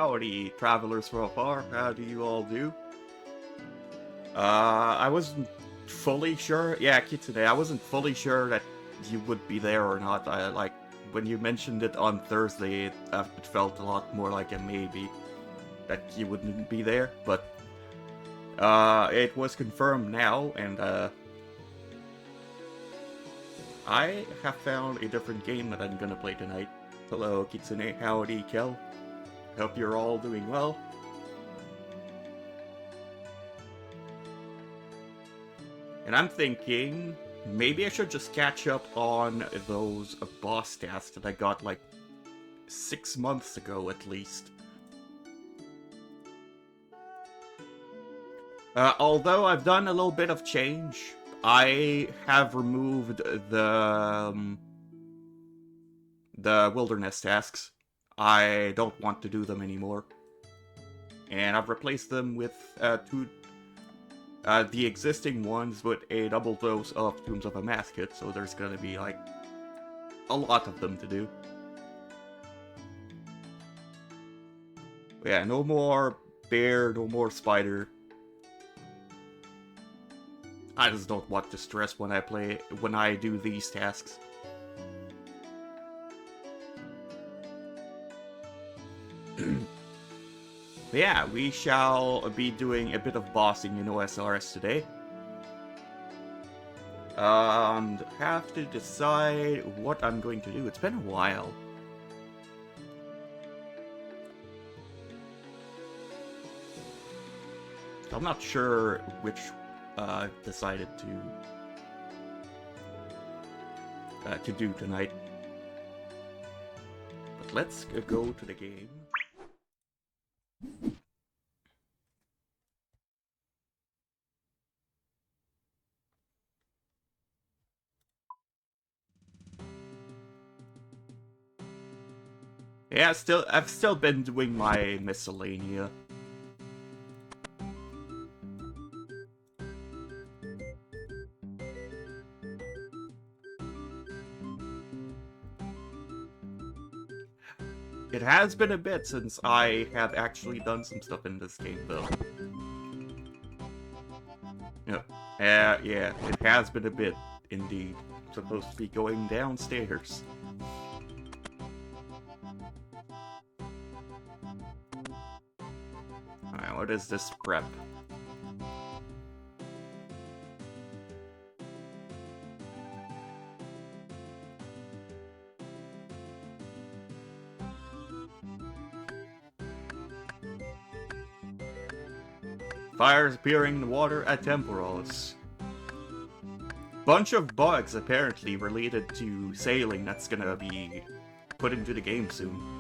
Howdy, travelers from afar. How do you all do? I wasn't fully sure. Yeah, Kitsune, I wasn't fully sure that you would be there or not. When you mentioned it on Thursday, it felt a lot more like a maybe that you wouldn't be there. But it was confirmed now, and I have found a different game that I'm gonna play tonight. Hello, Kitsune. Howdy, Kel. Hope you're all doing well. And I'm thinking, maybe I should just catch up on those boss tasks that I got like 6 months ago at least. Although I've done a little bit of change, I have removed the wilderness tasks. I don't want to do them anymore. And I've replaced them with the existing ones with a double dose of Tombs of a Maskit, so there's gonna be like a lot of them to do. Yeah, no more bear, no more spider. I just don't want to stress when I do these tasks. Yeah, we shall be doing a bit of bossing in OSRS today. And have to decide what I'm going to do. It's been a while. I'm not sure which I've decided to do tonight. But let's go to the game. Yeah, I've still been doing my miscellanea. It has been a bit since I have actually done some stuff in this game, though. Yeah, it has been a bit, indeed. I'm supposed to be going downstairs. Alright, what is this prep? Fires appearing in the water at Temporals. Bunch of bugs apparently related to sailing that's gonna be put into the game soon.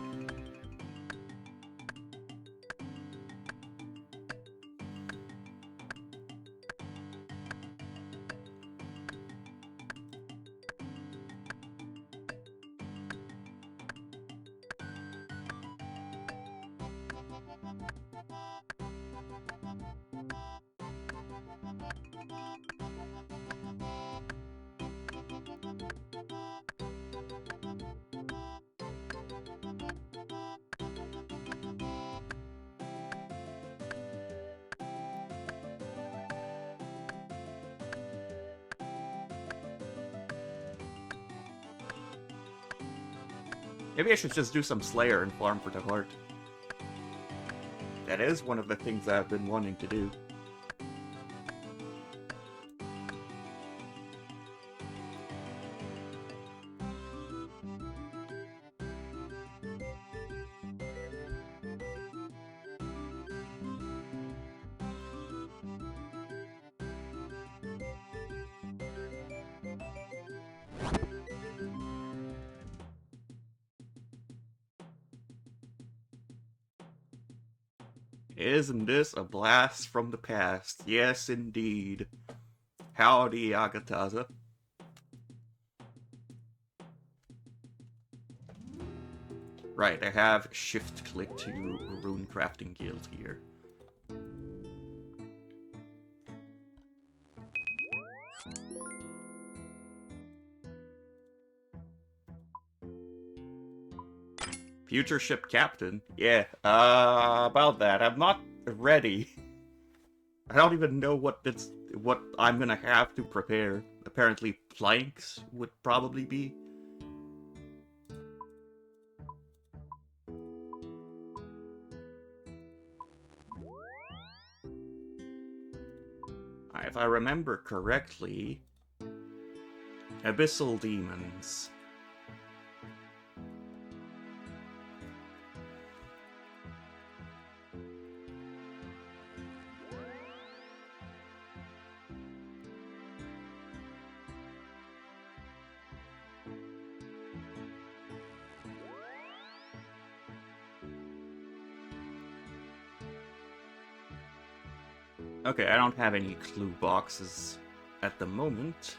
Maybe I should just do some Slayer and farm for the heart. That is one of the things I've been wanting to do. Isn't this a blast from the past? Yes, indeed. Howdy, Agataza. Right, I have shift-click to Rune Crafting Guild here. Future ship captain? Yeah, about that. I'm not ready. I don't even know what I'm gonna have to prepare. Apparently planks would probably be. If I remember correctly, abyssal demons. Okay, I don't have any clue boxes at the moment.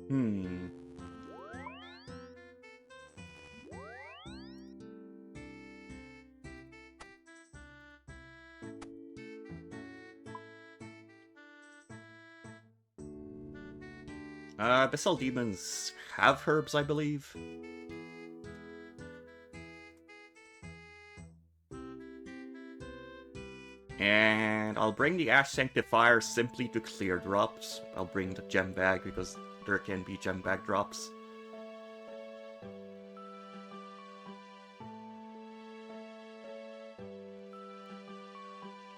Hmm. Abyssal demons have herbs, I believe. And I'll bring the Ash Sanctifier simply to clear drops. I'll bring the gem bag because there can be gem bag drops.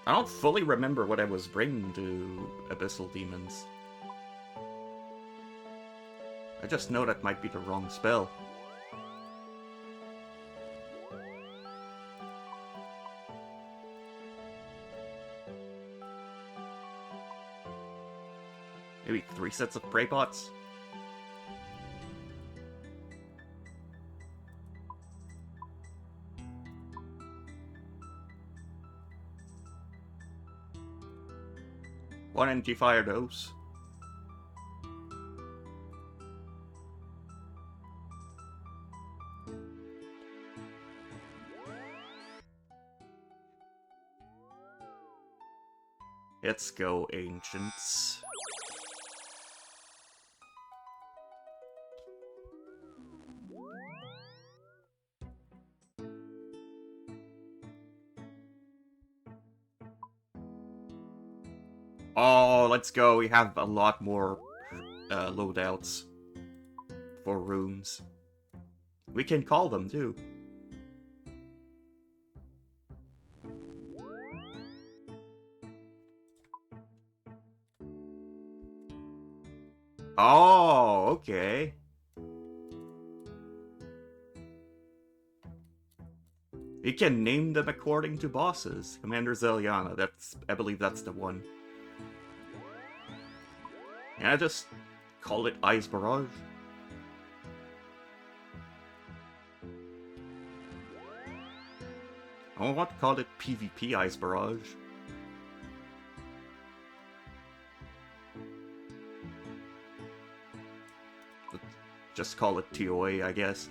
I don't fully remember what I was bringing to Abyssal Demons. I just know that might be the wrong spell. Maybe 3 sets of prey pots? One energy fire dose. Let's go, Ancients. Oh, let's go. We have a lot more loadouts for rooms. We can call them, too. Oh, okay. We can name them according to bosses. Commander Zeliana, I believe that's the one. Can I just call it Ice Barrage? I want to call it PvP Ice Barrage. Just call it TOA, I guess.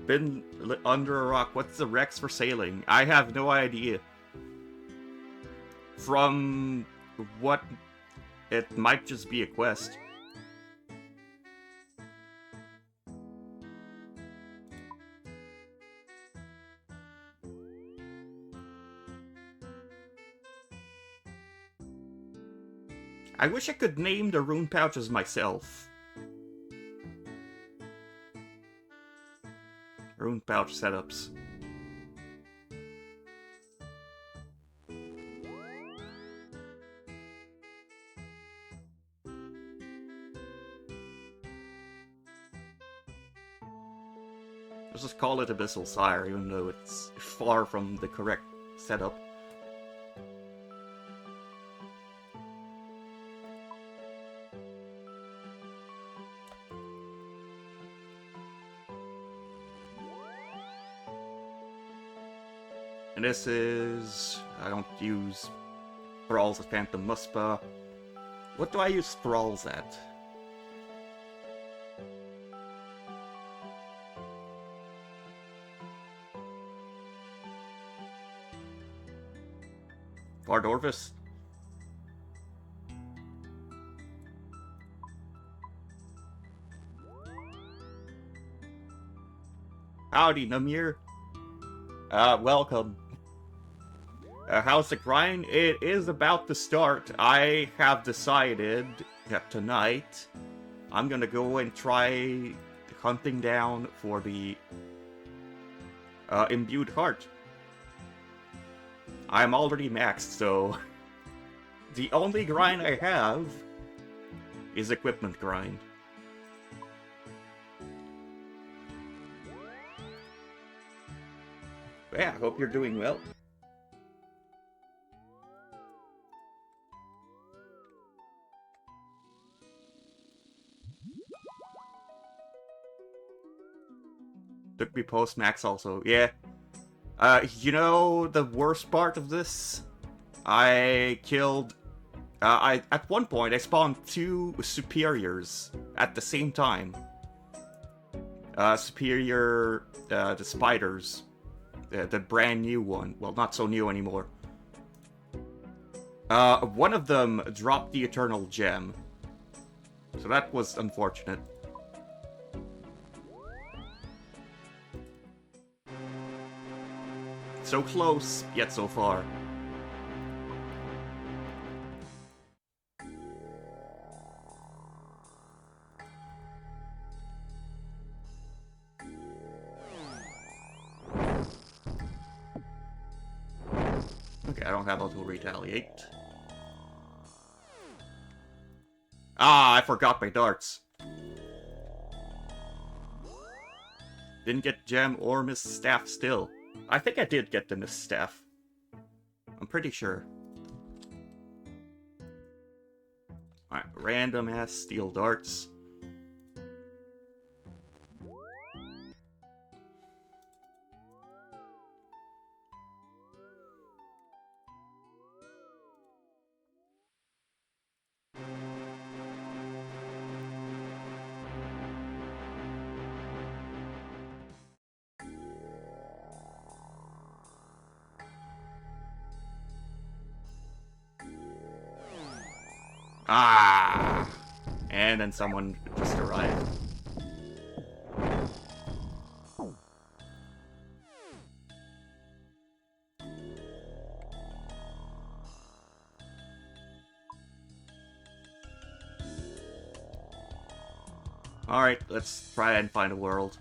Been under a rock. What's the Rex for sailing? I have no idea. From what... It might just be a quest. I wish I could name the rune pouches myself. Rune pouch setups. Let's just call it Abyssal Sire, even though it's far from the correct setup. And this is... I don't use Thralls at Phantom Muspa. What do I use Thralls at? Bard Orvis. Howdy, Namir. Welcome. How's the grind? It is about to start. I have decided that tonight I'm gonna go and try hunting down for the imbued heart. I'm already maxed, so the only grind I have is equipment grind. Yeah, I hope you're doing well. Took me post-max also, yeah. You know the worst part of this? I killed... at one point, I spawned 2 superiors at the same time. Superior... the spiders. The brand new one. Well, not so new anymore. One of them dropped the Eternal Gem. So that was unfortunate. So close, yet so far. Okay, I don't have auto retaliate. Ah, I forgot my darts. Didn't get gem or miss staff still. I think I did get the miss staff. I'm pretty sure. Alright, random ass steel darts. Ah! And then someone just arrived. Alright, let's try and find a world.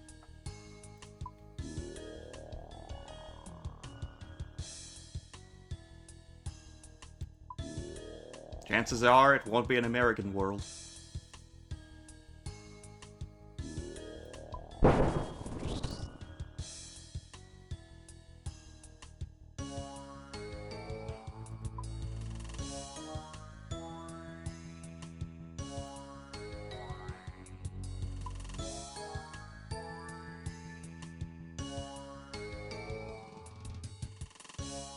Chances are it won't be an American world.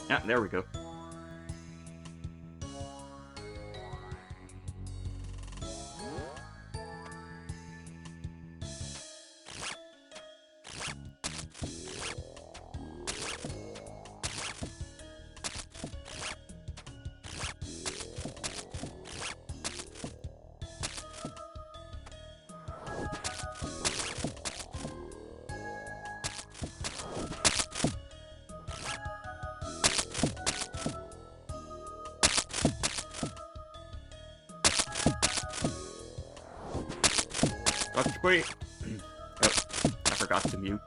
Yeah, there we go. Wait. Oh, I forgot to mute.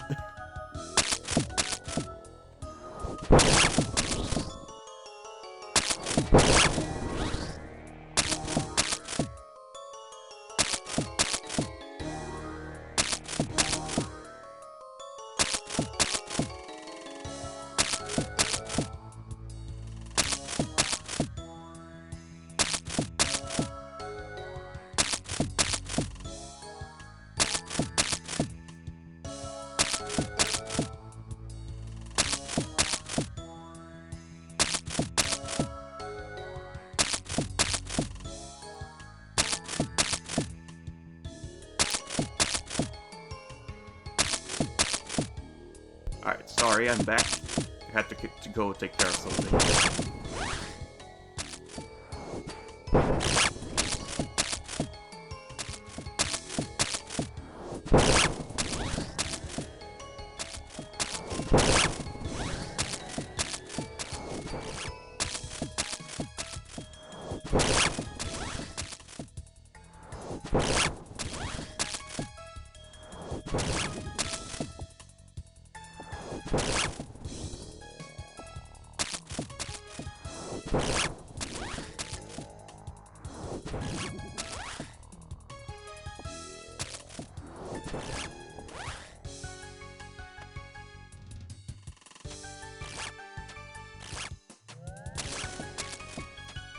Alright, sorry, I'm back. I had to go take care of something.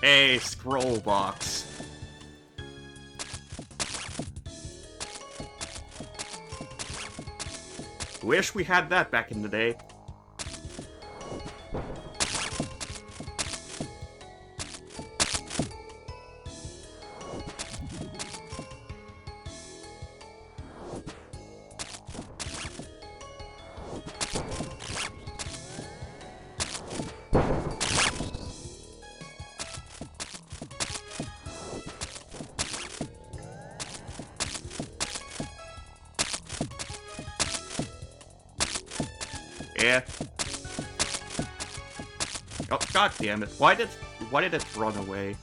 A scroll box. Wish we had that back in the day. Yeah. Oh, god damn it. Why did it run away?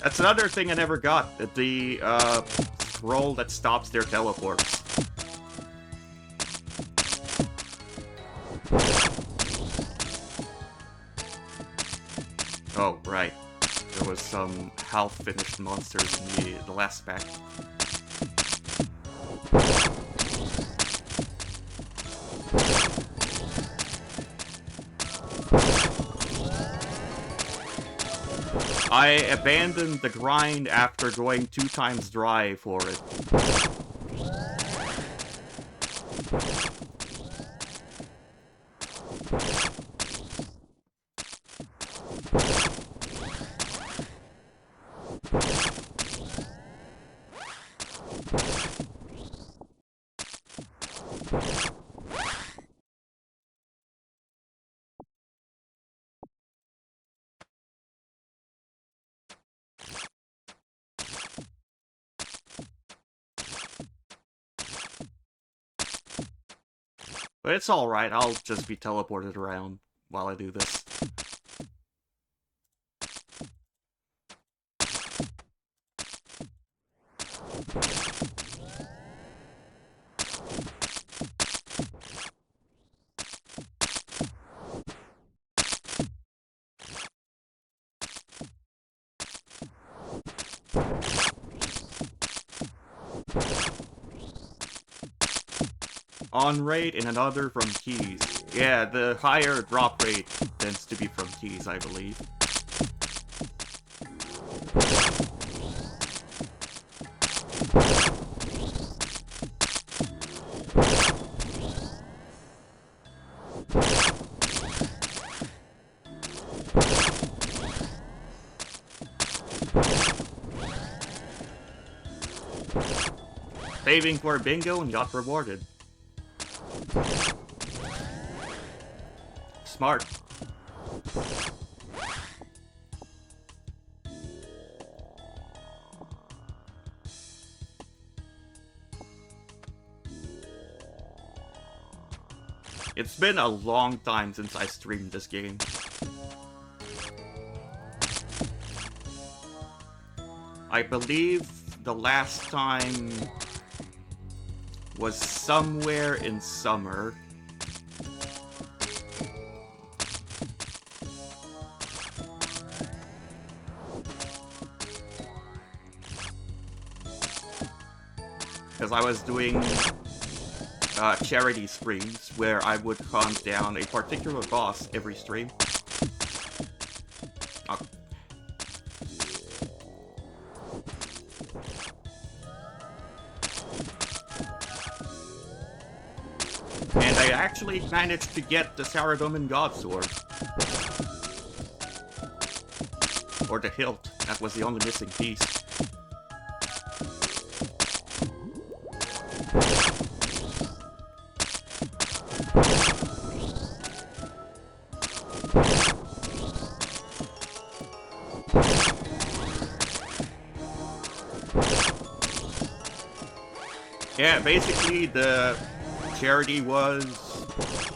That's another thing I never got. The scroll that stops their teleports. Oh, right. There was some half-finished monsters in the last pack. I abandoned the grind after going 2 times dry for it. But it's alright, I'll just be teleported around while I do this. On rate and another from keys. Yeah, the higher drop rate tends to be from keys, I believe. Saving for bingo and got rewarded. Smart. It's been a long time since I streamed this game. I believe the last time was somewhere in summer. Because I was doing charity streams where I would hunt down a particular boss every stream. Oh. And I actually managed to get the Saradomin God Sword. Or the hilt. That was the only missing piece. Yeah, basically the charity was,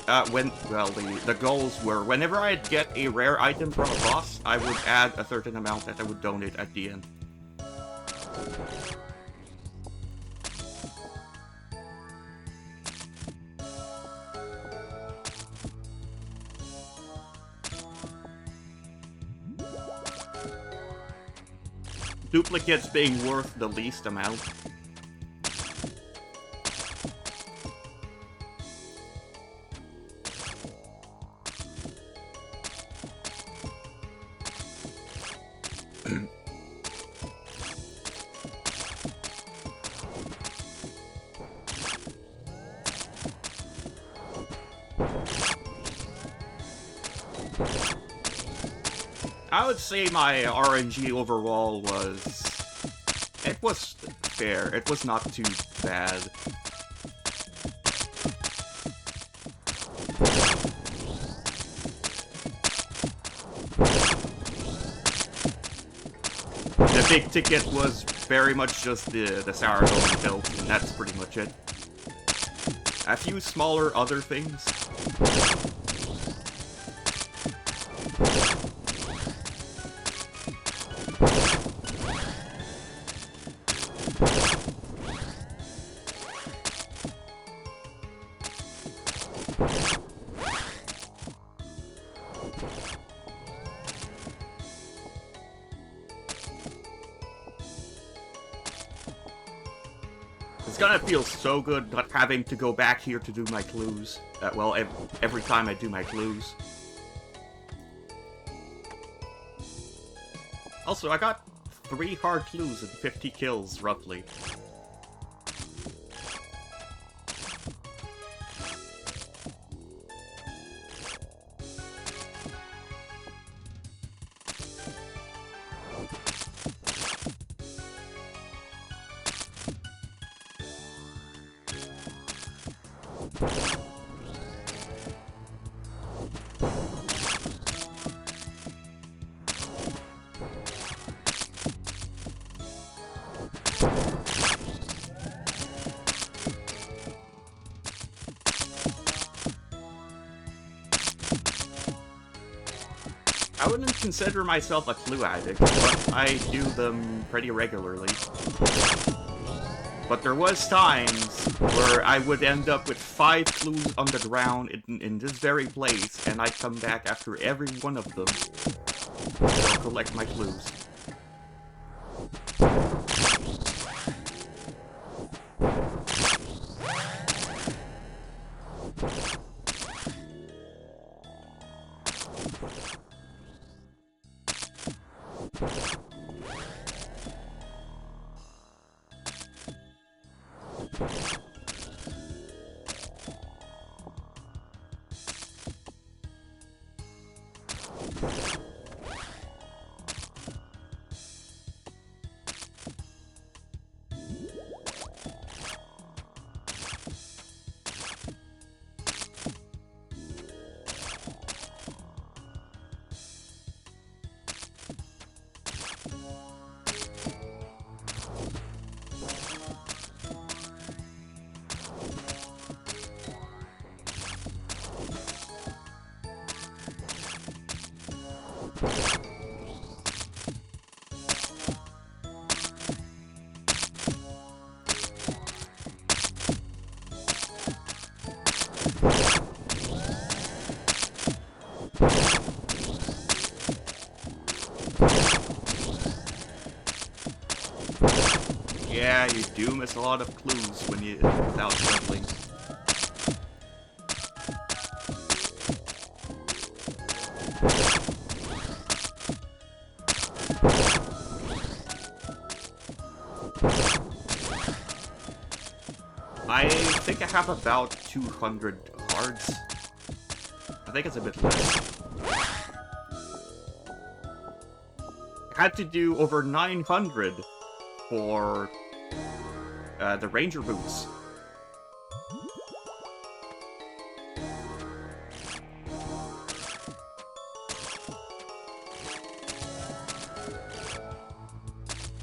the goals were, whenever I'd get a rare item from a boss, I would add a certain amount that I would donate at the end. Duplicates being worth the least amount. I would say my RNG overall was... It was fair. It was not too bad. The big ticket was very much just the sourdough build, and that's pretty much it. A few smaller other things. It's gonna feel so good not having to go back here to do my clues. Well, every time I do my clues. Also, I got 3 hard clues and 50 kills, roughly. I wouldn't consider myself a clue addict, but I do them pretty regularly. But there was times where I would end up with 5 clues on the ground in this very place, and I'd come back after every one of them to collect my clues. Yeah, you do miss a lot of clues when you without juggling. I think I have about 200 cards. I think it's a bit less. I had to do over 900 for the Ranger boots.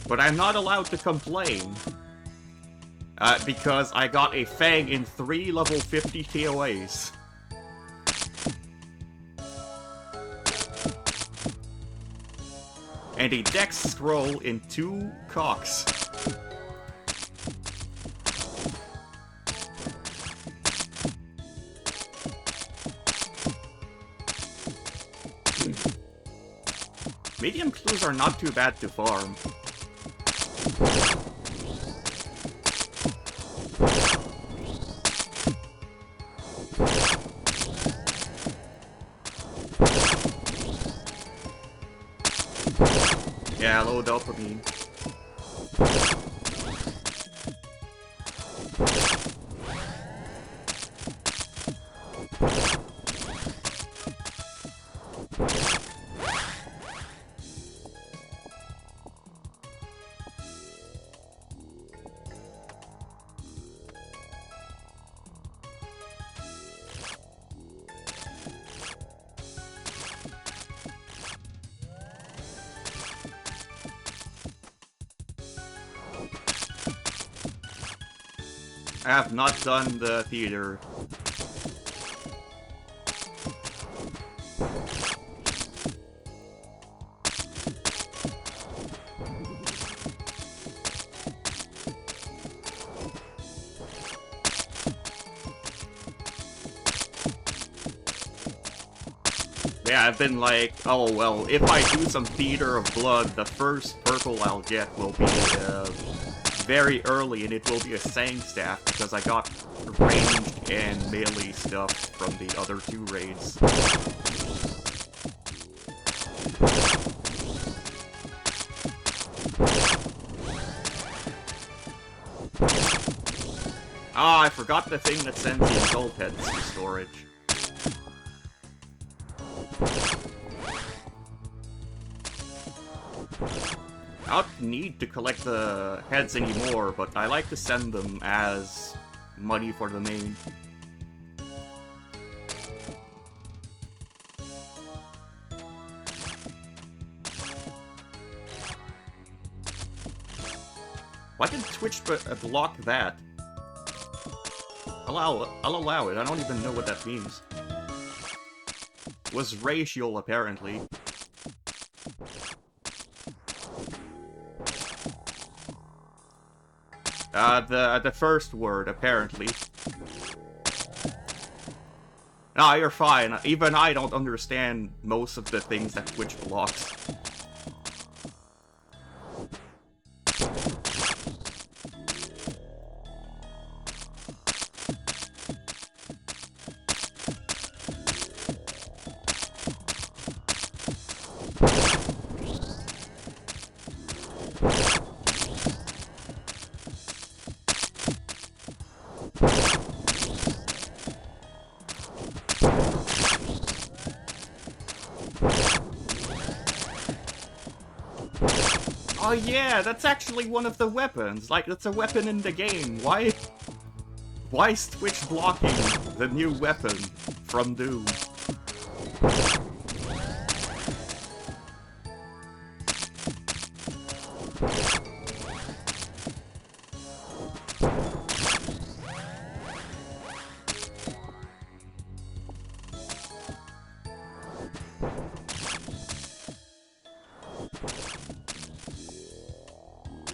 But I'm not allowed to complain. Because I got a Fang in 3 level 50 TOAs. And a Dex Scroll in 2 Cocks. Medium clues are not too bad to farm. Yeah, Yeah, low dopamine. I have not done the theater. Yeah, I've been like, oh well, if I do some Theater of Blood, the first purple I'll get will be very early, and it will be a Sang staff, because I got ranged and melee stuff from the other 2 raids. Ah, I forgot the thing that sends the adult heads to storage. I don't need to collect the heads anymore, but I like to send them as money for the main. Why did Twitch block that? I'll allow it. I don't even know what that means. Was racial, apparently. The first word, apparently. Nah, you're fine. Even I don't understand most of the things that Twitch blocks. Oh yeah, that's actually one of the weapons. Like, that's a weapon in the game. Why is Twitch blocking the new weapon from Doom?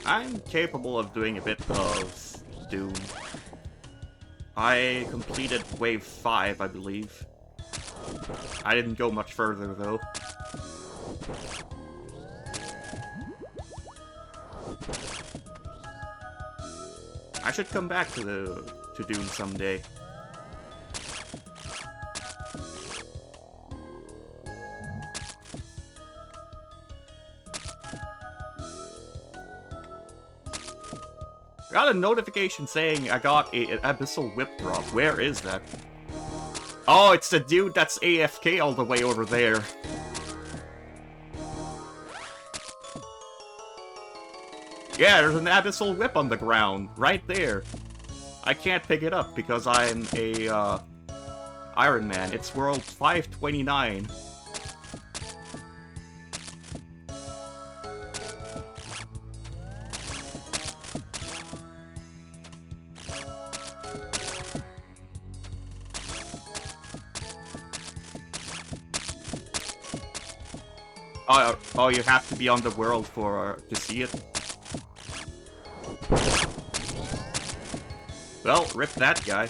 I'm capable of doing a bit of Doom. I completed Wave 5, I believe. I didn't go much further, though. I should come back to Doom someday. I got a notification saying I got an Abyssal Whip drop. Where is that? Oh, it's the dude that's AFK all the way over there. Yeah, there's an Abyssal Whip on the ground, right there. I can't pick it up because I'm a Iron Man. It's World 529. Oh, you have to be on the world for to see it. Well, rip that guy.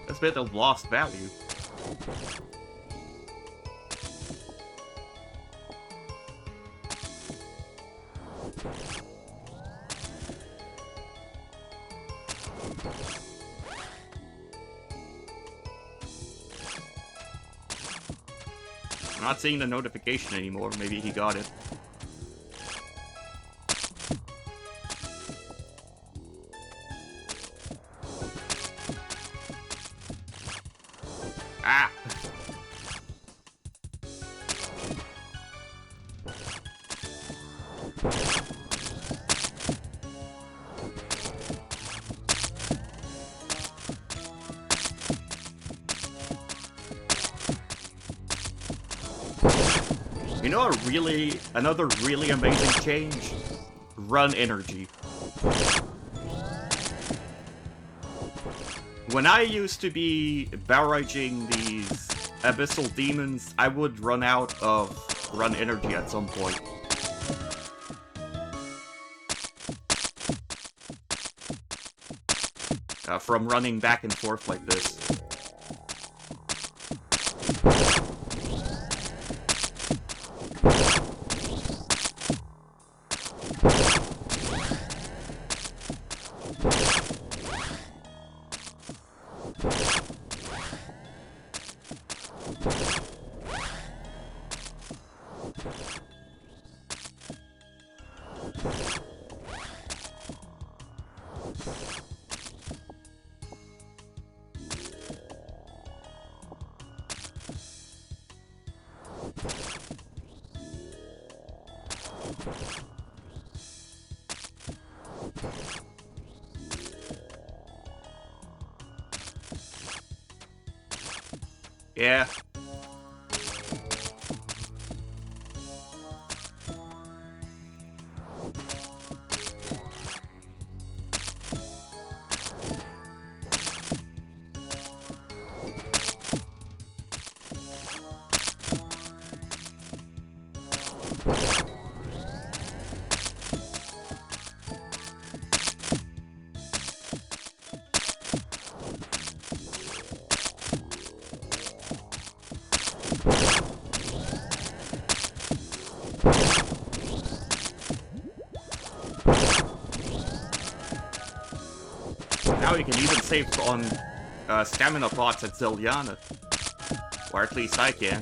That's a bit of lost value. I'm not seeing the notification anymore. Maybe he got it. Ah! You know another really amazing change? Run energy. When I used to be barraging these abyssal demons, I would run out of run energy at some point. From running back and forth like this. Yeah. Now you can even save on stamina pots at Zelyana. Or at least I can.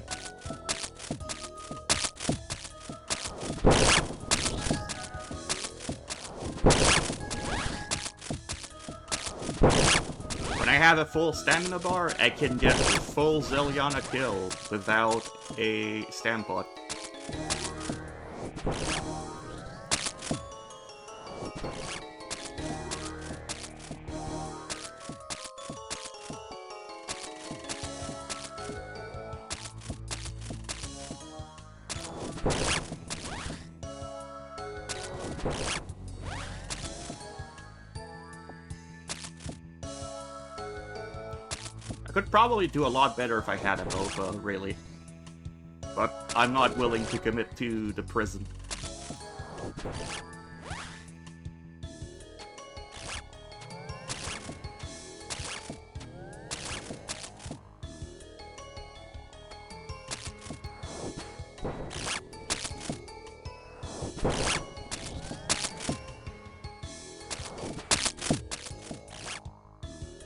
When I have a full stamina bar, I can get a full Zelyana kill without a stam pot. I could probably do a lot better if I had a Nova, really. But I'm not willing to commit to the prison.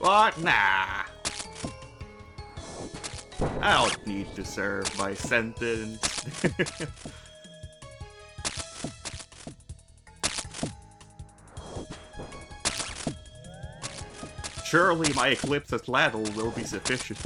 What? Nah. I don't need to serve my sentence. Surely my Eclipse at Ladle will be sufficient.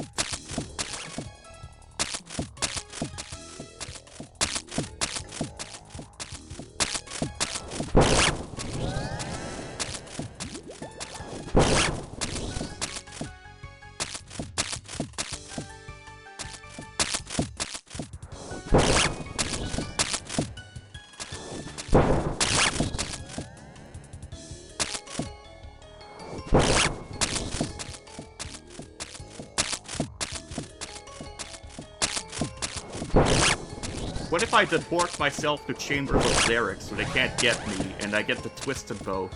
What if I deport myself to Chambers of Xeric so they can't get me, and I get the Twisted Bow?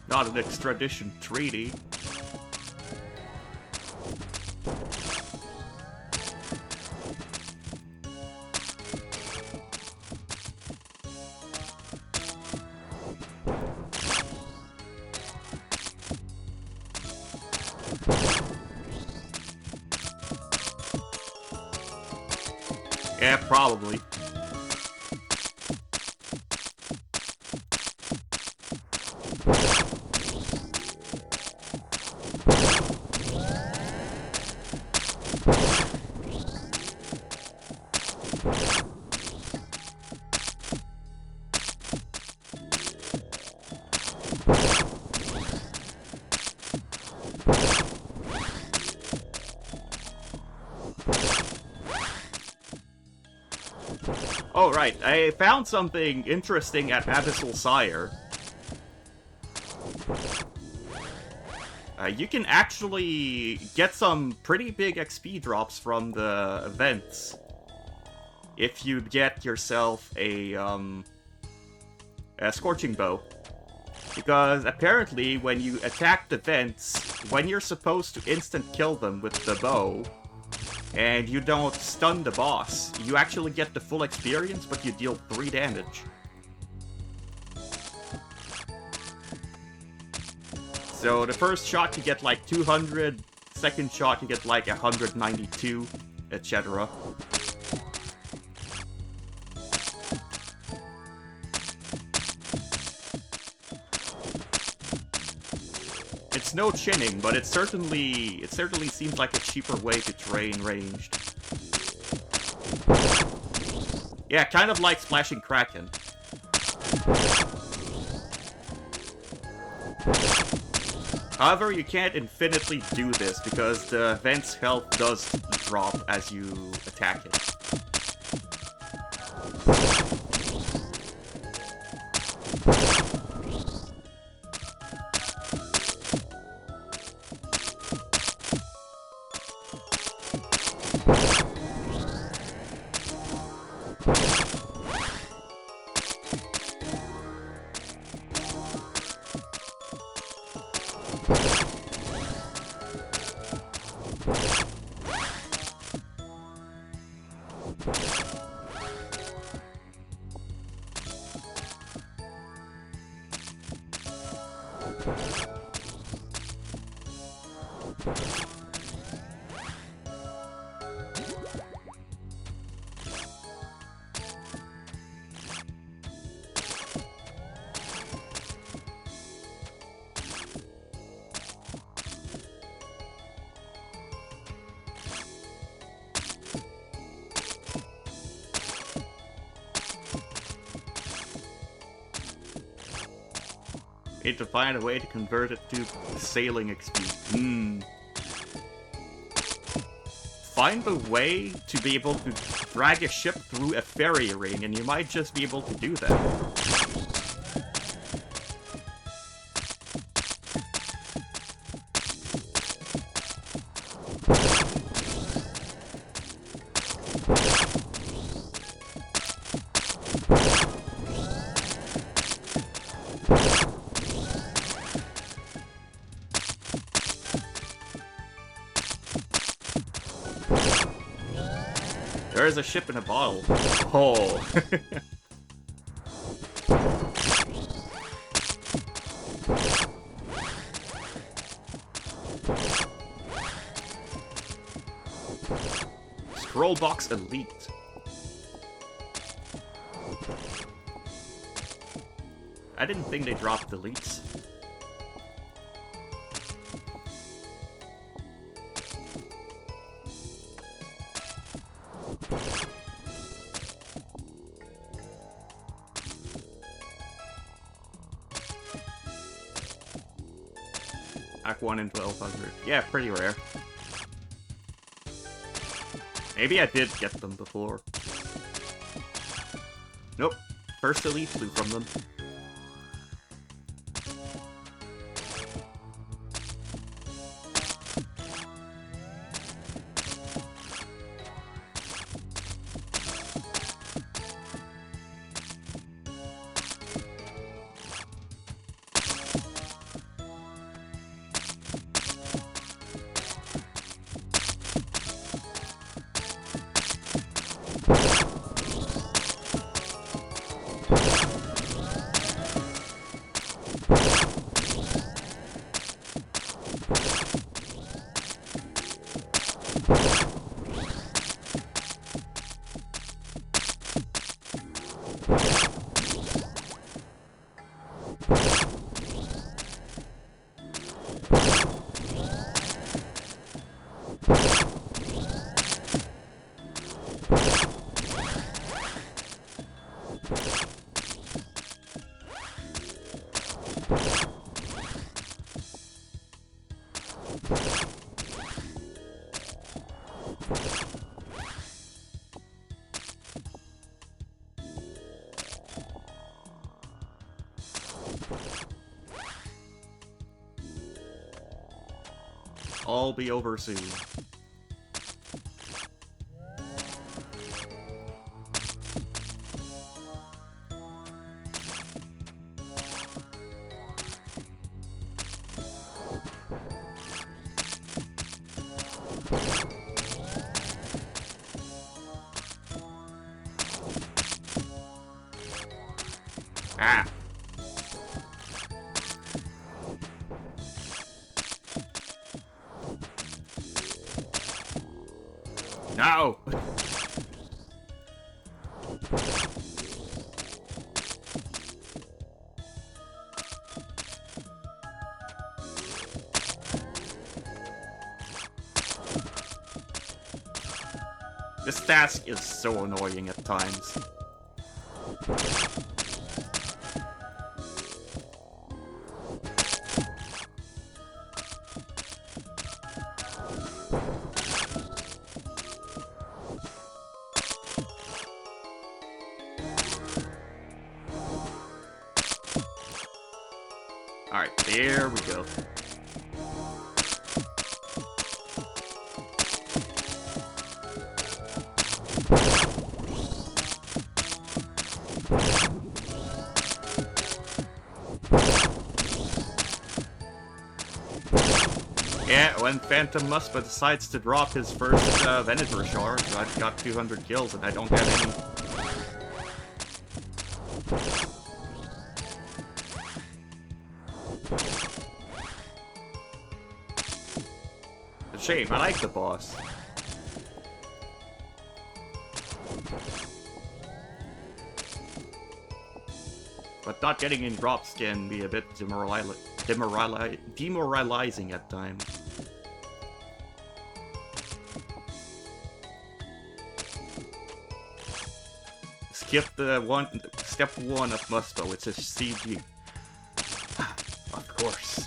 Not an extradition treaty. Yeah, probably. Oh, right. I found something interesting at Abyssal Sire. You can actually get some pretty big XP drops from the events if you get yourself a Scorching Bow. Because apparently when you attack the vents, when you're supposed to instant kill them with the bow, and you don't stun the boss, you actually get the full experience, but you deal 3 damage. So the first shot you get like 200, second shot you get like 192, etc. It's no chinning, but it certainly seems like a cheaper way to train ranged. Yeah, kind of like Splashing Kraken. However, you can't infinitely do this because the vent's health does drop as you attack it. Need to find a way to convert it to sailing XP. Find a way to be able to drag a ship through a ferry ring, and you might just be able to do that. There's a ship in a bottle. Oh. Scroll box elite. I didn't think they dropped elites. Act 1 in 1200. Yeah, pretty rare. Maybe I did get them before. Nope. First elite flew from them. All be over soon. Ah! No! This task is so annoying at times. Alright, there we go. Yeah, when Phantom Muspa decides to drop his first Venator shard, I've got 200 kills and I don't have any. It's a shame, I like the boss. But not getting in drops can be a bit demoralizing at times. Skip step one of Muspa, which is CG. Of course.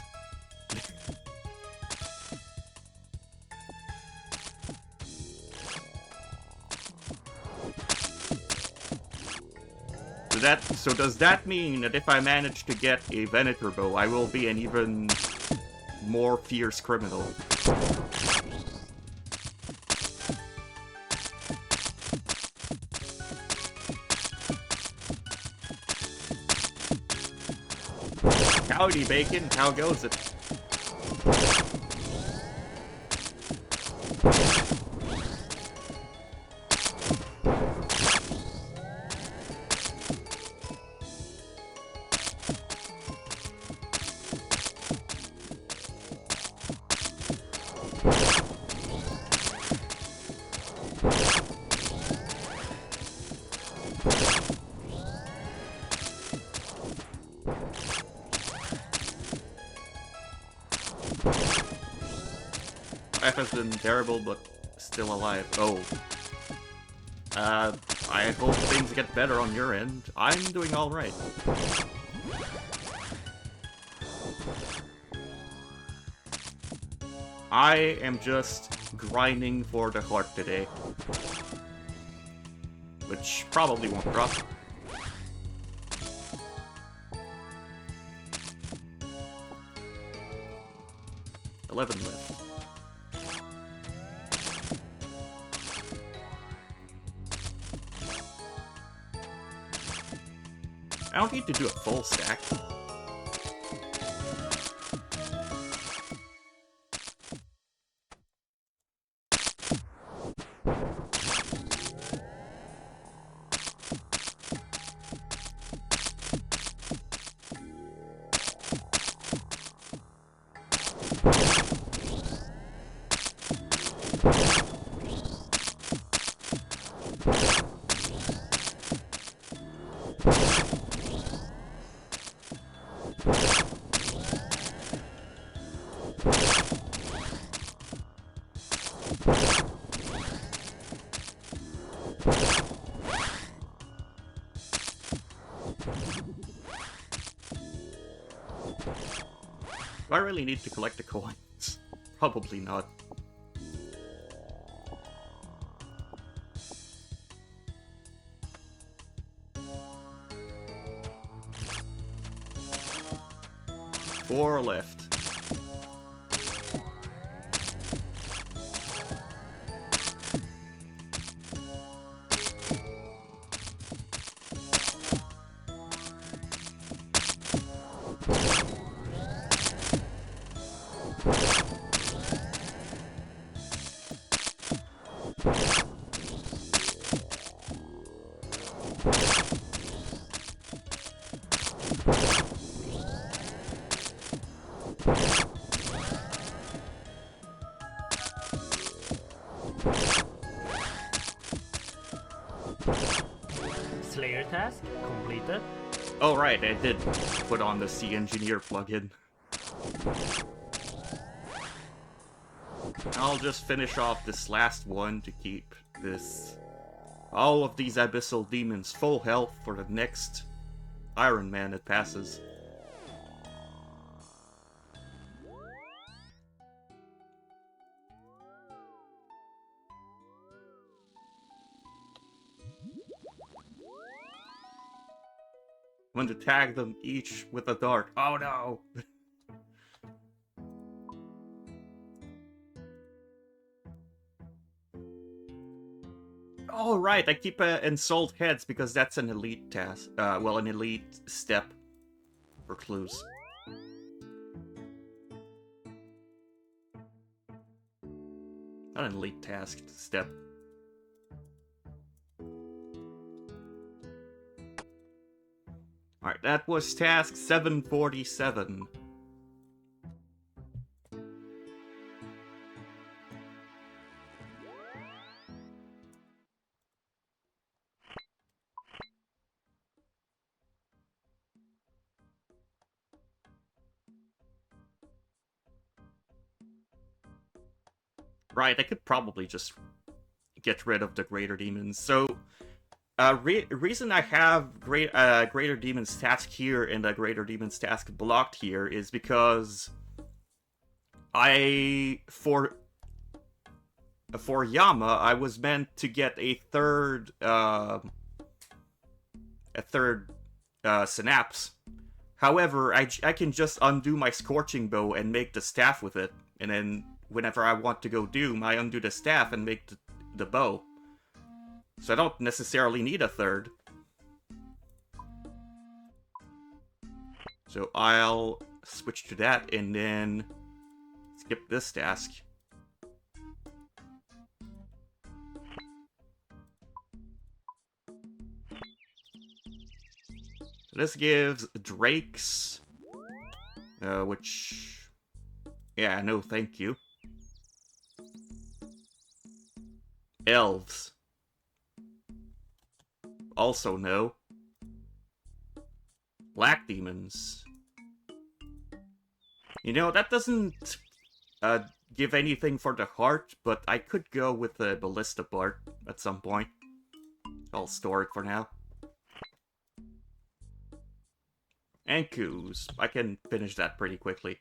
So does that mean that if I manage to get a Venator bow, I will be an even more fierce criminal? Howdy, Bacon. How goes it? Life has been terrible, but still alive. Oh. I hope things get better on your end. I'm doing alright. I am just grinding for the heart today. Which probably won't drop. $11 left. I don't need to do a full stack. Do I really need to collect the coins? Probably not. Four left. Slayer task completed. Oh right, I did put on the Sea Engineer plugin. I'll just finish off this last one to keep all of these Abyssal Demons full health for the next Iron Man that passes. I'm going to tag them each with a dart. Oh no! Oh right, I keep Ensouled Heads because that's an elite task. Well, an elite step for clues. Not an elite task, step. Alright, that was task 747. Right, I could probably just get rid of the Greater Demons. So, reason I have Greater Demons task here and the Greater Demons task blocked here is because for Yama, I was meant to get a third synapse. However, I can just undo my Scorching Bow and make the staff with it, and then whenever I want to go Doom, I undo the staff and make the bow. So I don't necessarily need a third. So I'll switch to that and then skip this task. This gives Drakes, which, yeah, no thank you. Elves. Also no. Black Demons. You know, that doesn't give anything for the heart, but I could go with the Ballista part at some point. I'll store it for now. And Coos. I can finish that pretty quickly.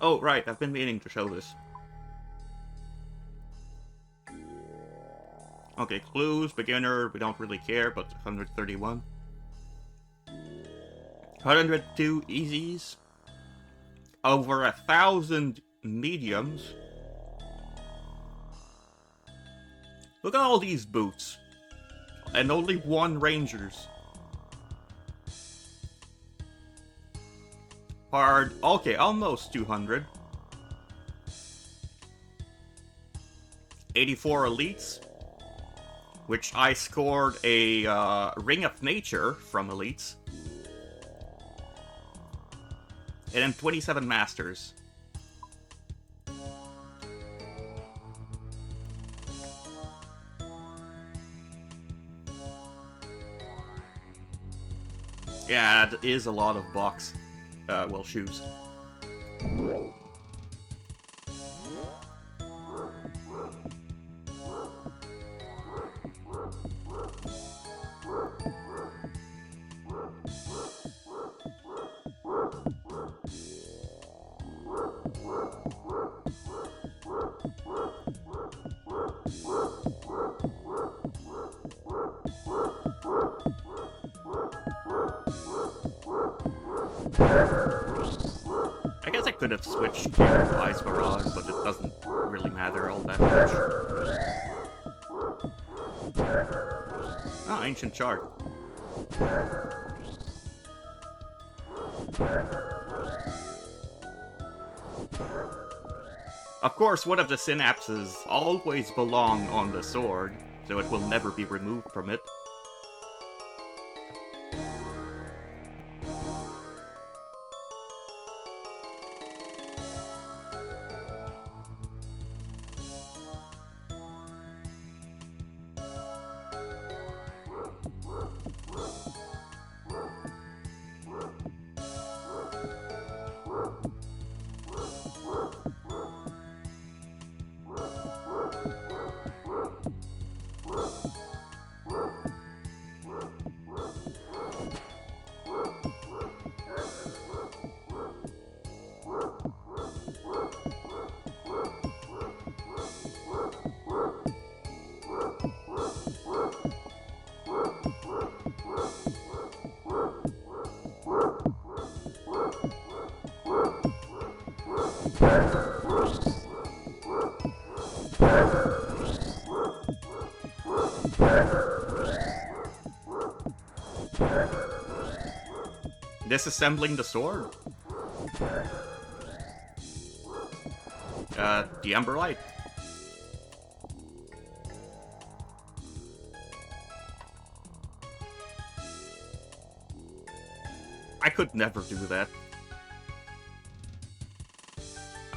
Oh, right, I've been meaning to show this. Okay, clues, beginner, we don't really care, but 131. 102 easies. Over 1,000 mediums. Look at all these boots. And only one rangers. Hard. Okay, almost 200. 84 elites. Which I scored a Ring of Nature from elites. And then 27 masters. Yeah, that is a lot of box. Well, shoes. I guess I could have switched to Ice Barrage, but it doesn't really matter all that much. Oh, Ancient Shard. Of course, one of the synapses always belong on the sword, so it will never be removed from it. Disassembling the sword. The Ember Light. I could never do that.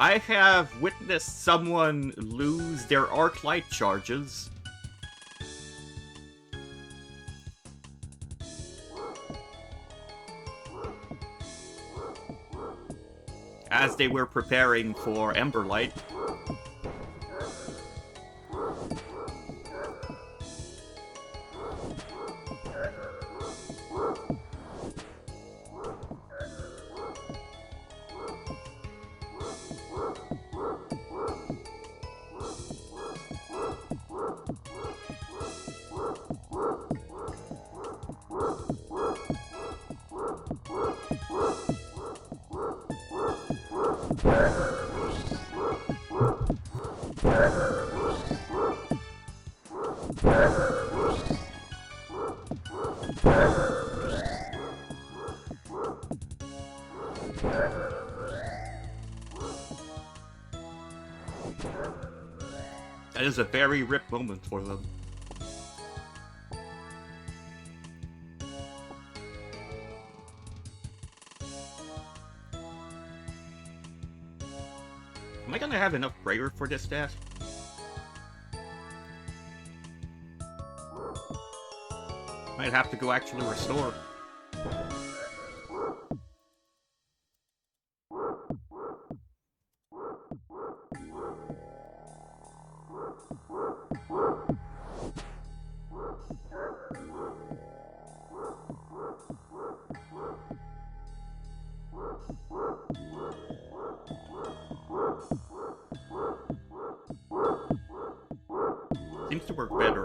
I have witnessed someone lose their arc light charges. As they were preparing for Ember Light. That is a very rip moment for them. Am I gonna have enough prayer for this stat? Might have to go actually restore.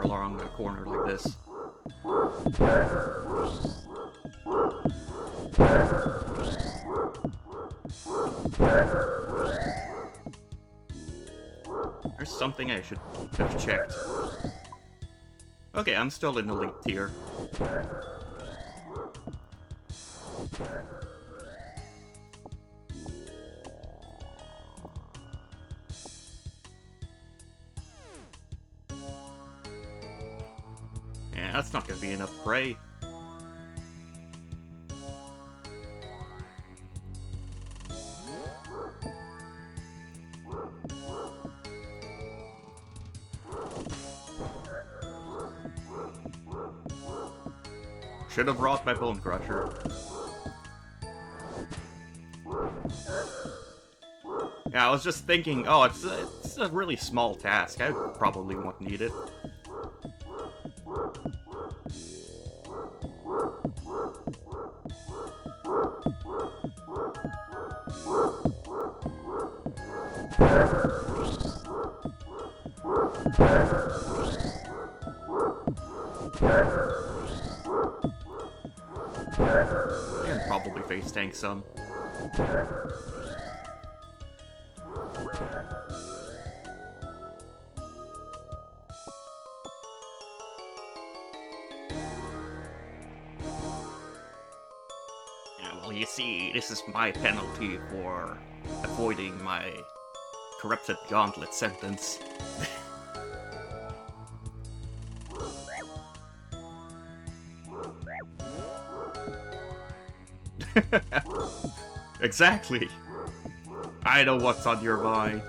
along a corner like this. There's something I should have checked. Okay, I'm still in the elite tier. Yeah, that's not gonna be enough prey. Should have brought my bone crusher. Yeah, I was just thinking, oh, it's a really small task. I probably won't need it. I can probably face tank some. Yeah, well, you see, this is my penalty for avoiding my corrupted gauntlet sentence. Exactly. I know what's on your mind.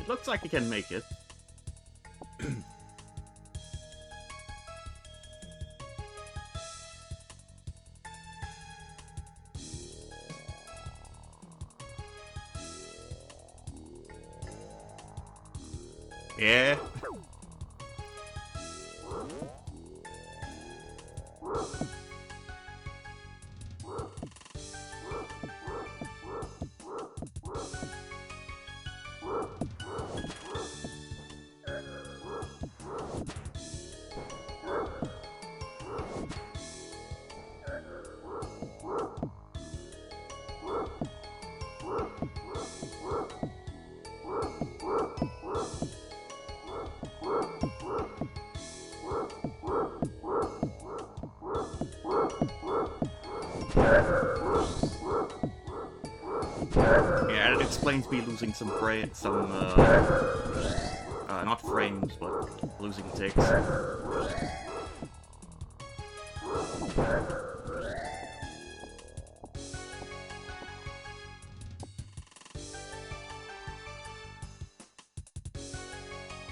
It looks like you can make it. Yeah. Yeah, it explains me losing some not frames, but losing ticks.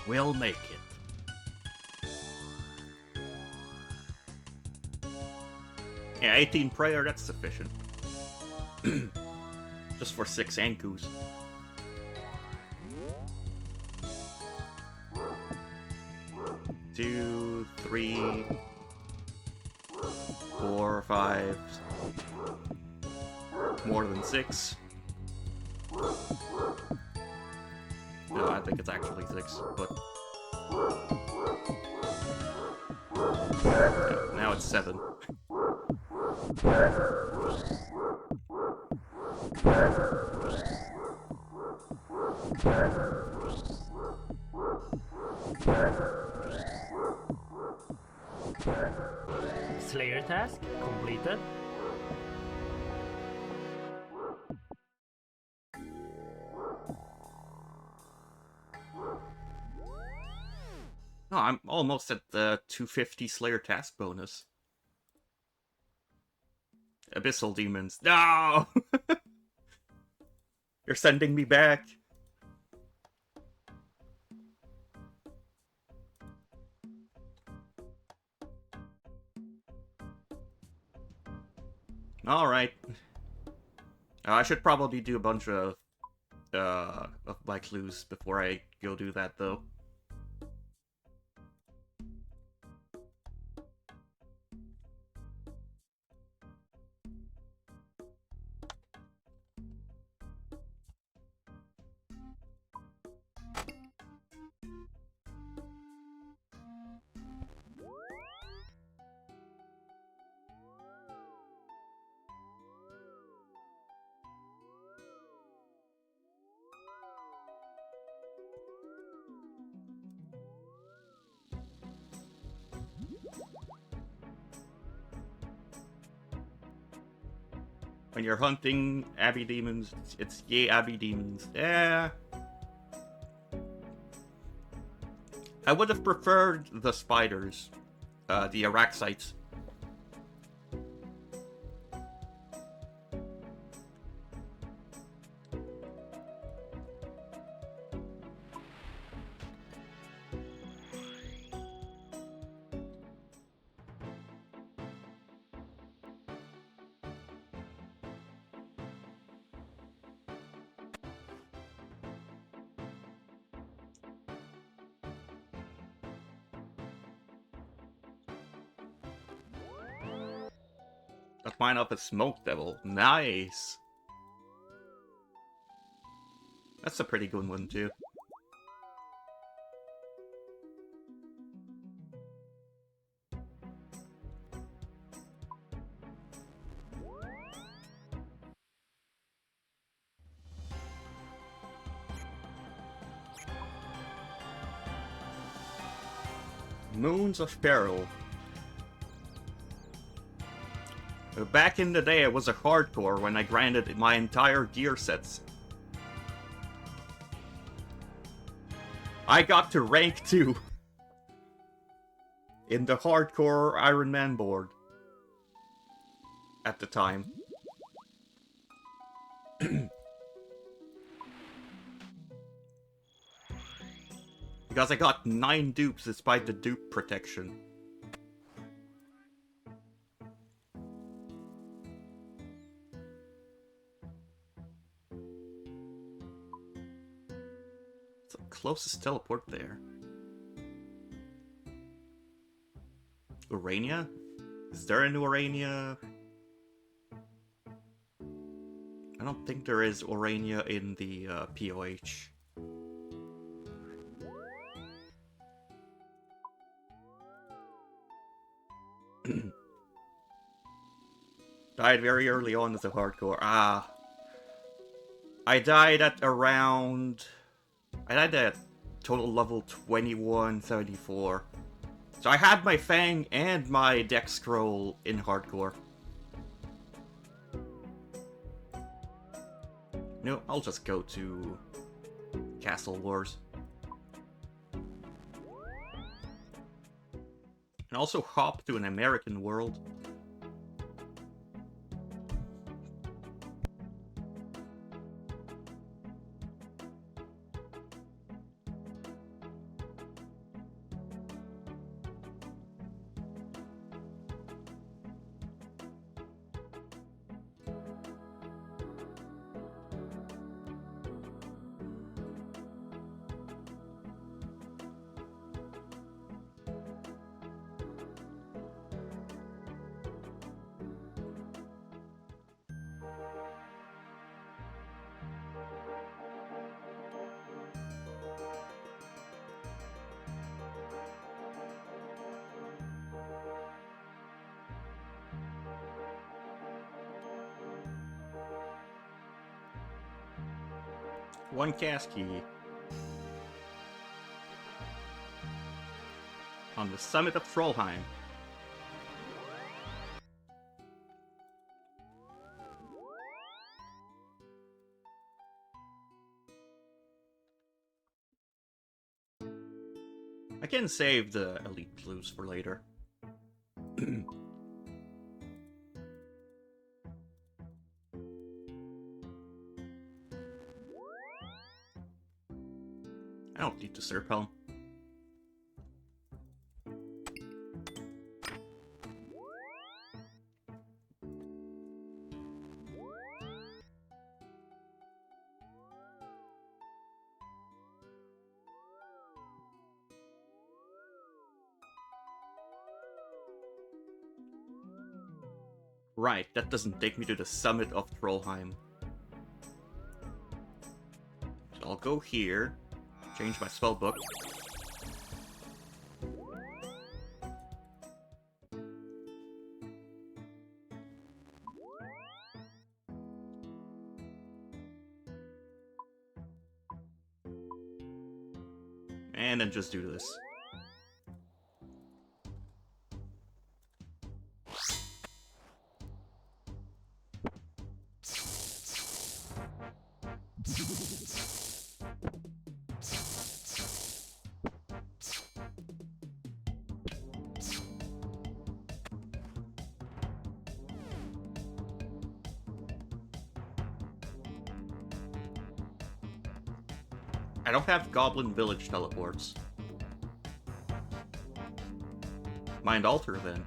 We'll make it. Yeah, 18 prayer, that's sufficient. Just for 6 Ankus. Two, 3, 4, 5. More than 6. No, I think it's actually 6, but... Yeah, now it's 7. Slayer task completed. No, I'm almost at the 250 Slayer task bonus. Abyssal demons. No! You're sending me back. Alright. I should probably do a bunch of my clues before I go do that, though. When you're hunting Abbey Demons, it's yay Abbey Demons. Yeah. I would have preferred the spiders. The Araxites. Got mine up as Smoke Devil. Nice. That's a pretty good one, too. Moons of Peril. Back in the day, I was a hardcore when I grinded my entire gear sets. I got to rank 2 in the hardcore Iron Man board at the time. Because I got 9 dupes despite the dupe protection. What's the closest teleport there? Urania? Is there an Urania? I don't think there is Urania in the POH. Died very early on as a hardcore. Ah. I died at around... I died at total level 2174. So I had my Fang and my Dex Scroll in hardcore. No, I'll just go to Castle Wars. And also hop to an American world. One cast key. On the summit of Trollheim. I can save the elite clues for later. don't need the Serp Helm. Right, that doesn't take me to the summit of Trollheim. So I'll go here, change my spellbook. And then just do this. I don't have Goblin Village teleports. Mind Alter, then.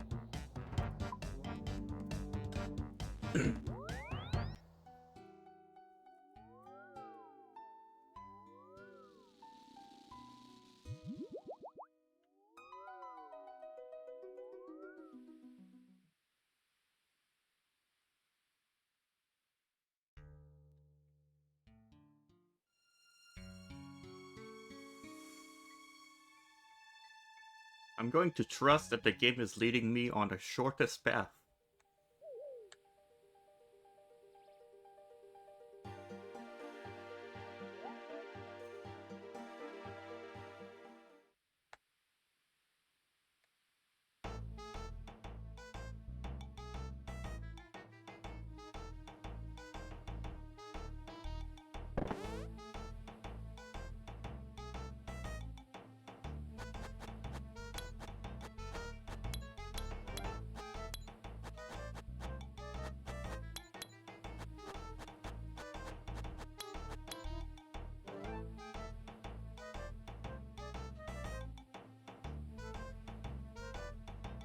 I'm going to trust that the game is leading me on the shortest path.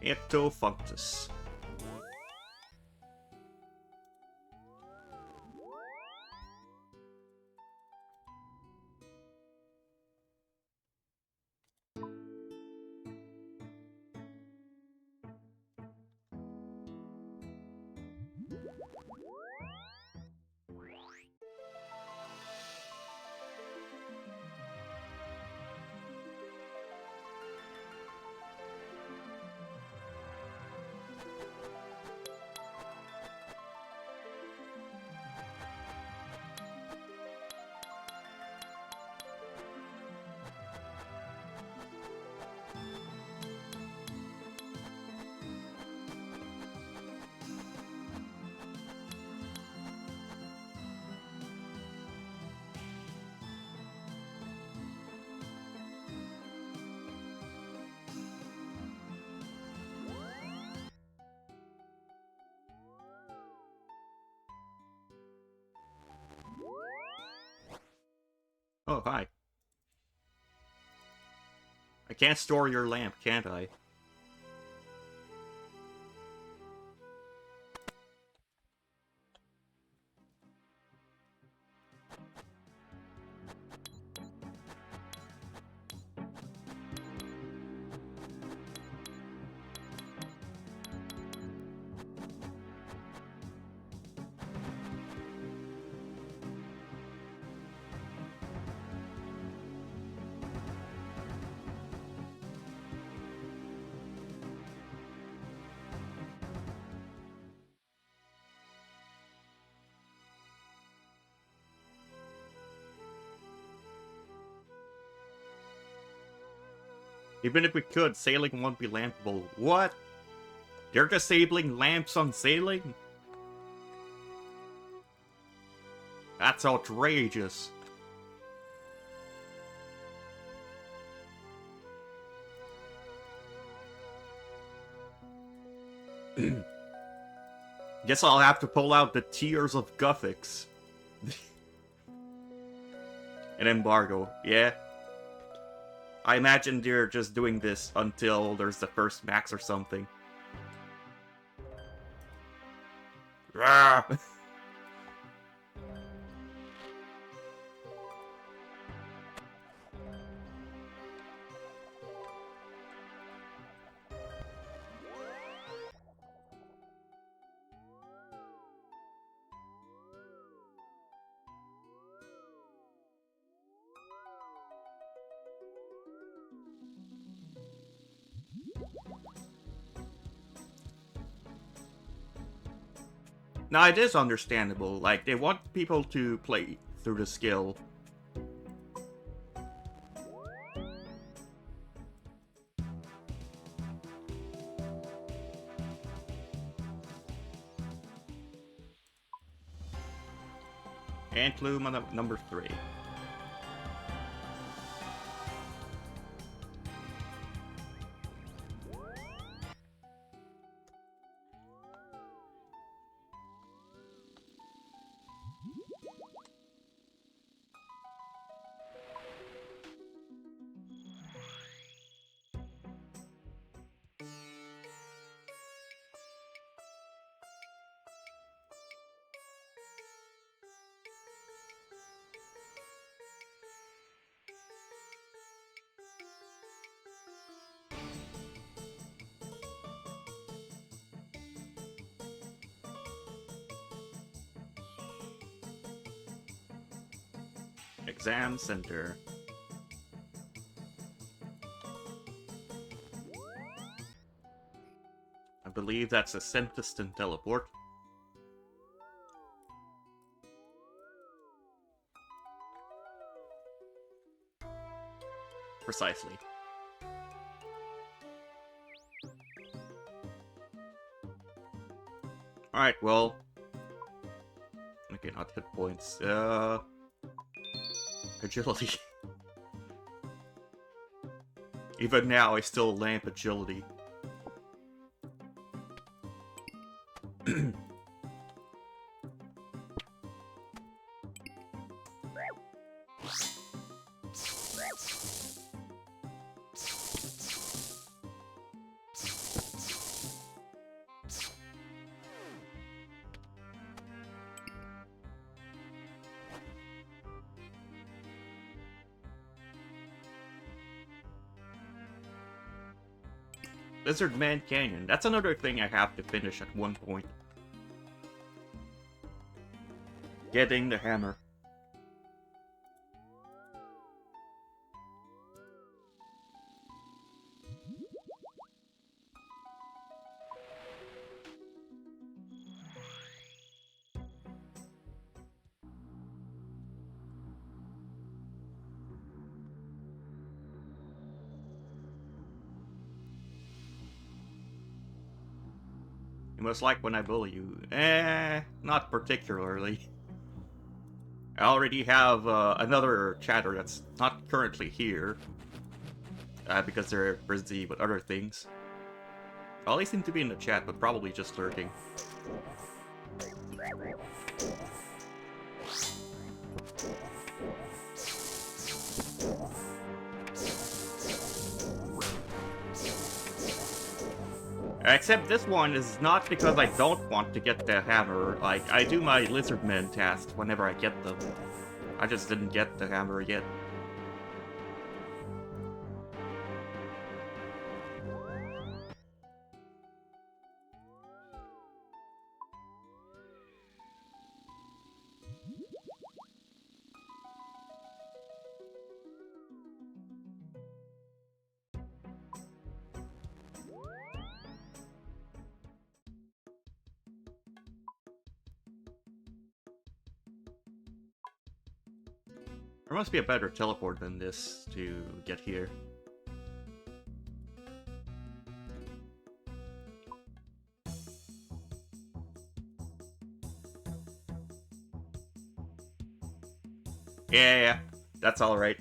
Ecto Functus. Oh, hi. I can't store your lamp, can't I? Even if we could, sailing won't be lampable. What? They're disabling lamps on sailing? That's outrageous. Guess I'll have to pull out the Tears of Guthix. An embargo, yeah. I imagine they're just doing this until there's the first max or something. Rawr! Now, it is understandable. Like, they want people to play through the skill. Antloom on number 3. Exam Center. I believe that's a Sentiston teleport. Precisely. Alright, well... Okay, not hit points. Agility. Even now, I still lamp agility. Lizard Man Canyon. That's another thing I have to finish at one point. Getting the hammer. You must like when I bully you. Not particularly. I already have another chatter that's not currently here. Because they're busy with other things. Well, they seem to be in the chat, but probably just lurking. Except this one is not because I don't want to get the hammer. Like, I do my lizardmen tasks whenever I get them. I just didn't get the hammer yet. There must be a better teleport than this to get here. Yeah, that's alright.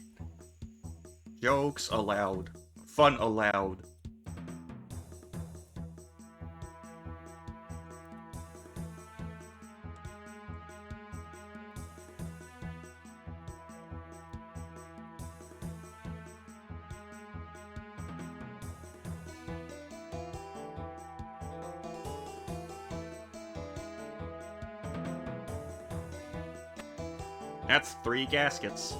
Jokes allowed. Fun allowed. That's 3 gaskets.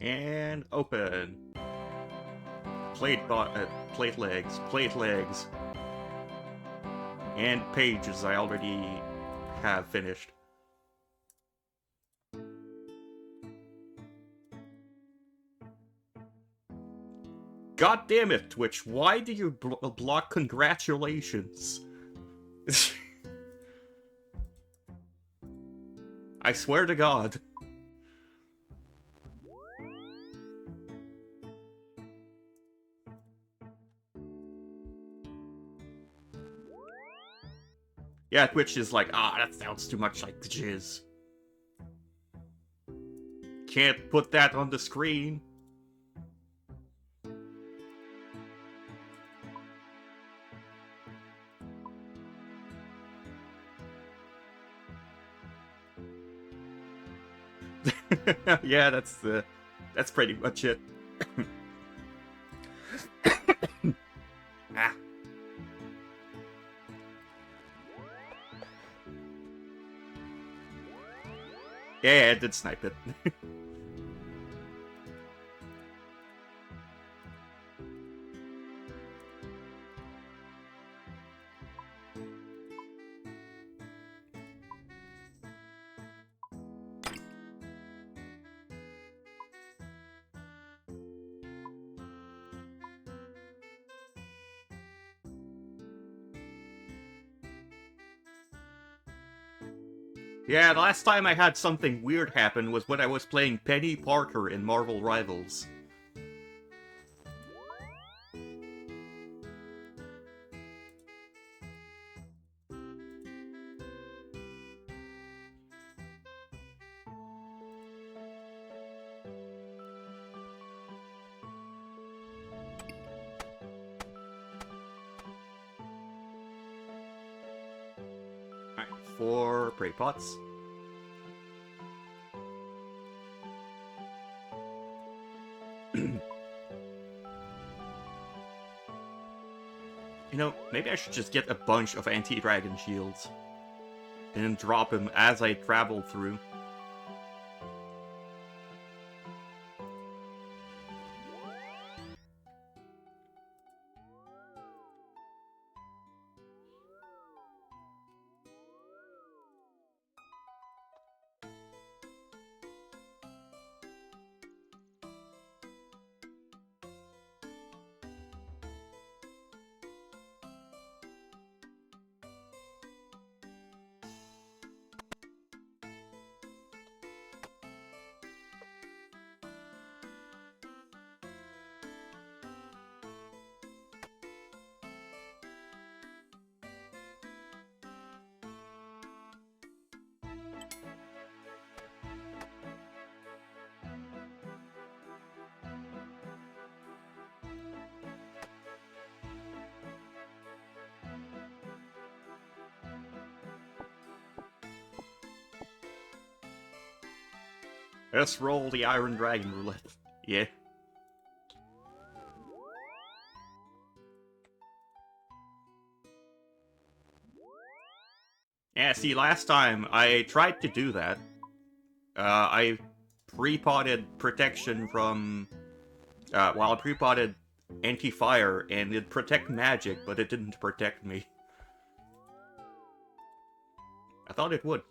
And open. Plate legs. And pages I already have finished. God damn it, Twitch, why do you block congratulations? I swear to God. Yeah, Twitch is like, that sounds too much like jizz. Can't put that on the screen. Yeah, that's pretty much it. Ah. Yeah, I did snipe it. Yeah, the last time I had something weird happen was when I was playing Penny Parker in Marvel Rivals. Alright, 4 prey pots. You know, maybe I should just get a bunch of anti-dragon shields. And then drop them as I travel through. Let's roll the Iron Dragon roulette. Yeah. Yeah, see, last time I tried to do that. I pre-potted protection from... I pre-potted anti-fire, and it protect magic, but it didn't protect me. I thought it would.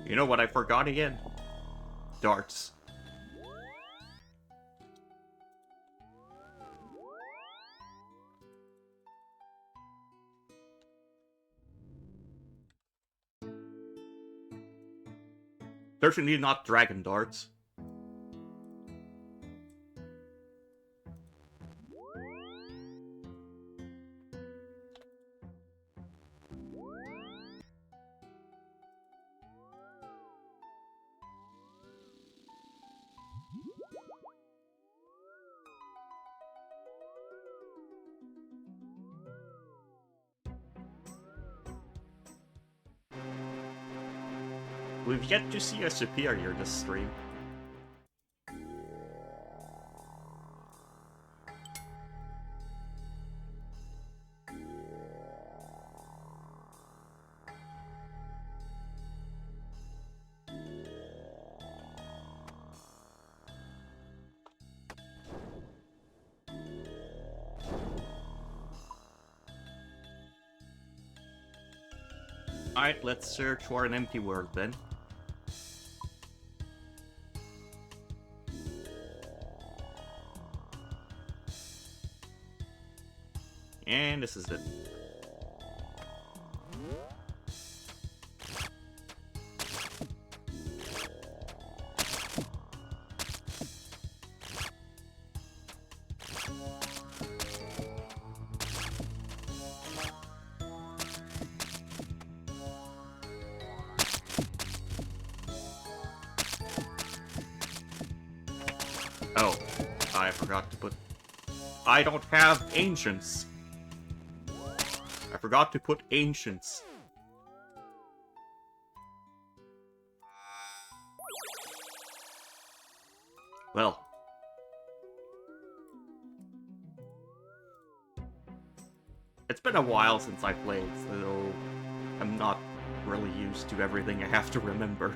You know what I forgot again? Darts. Certainly not dragon darts. We've yet to see a superior this stream. Alright, let's search for an empty world then. And this is it. Oh, I forgot to put... I don't have ancients. I forgot to put ancients. Well. It's been a while since I played, so I'm not really used to everything I have to remember.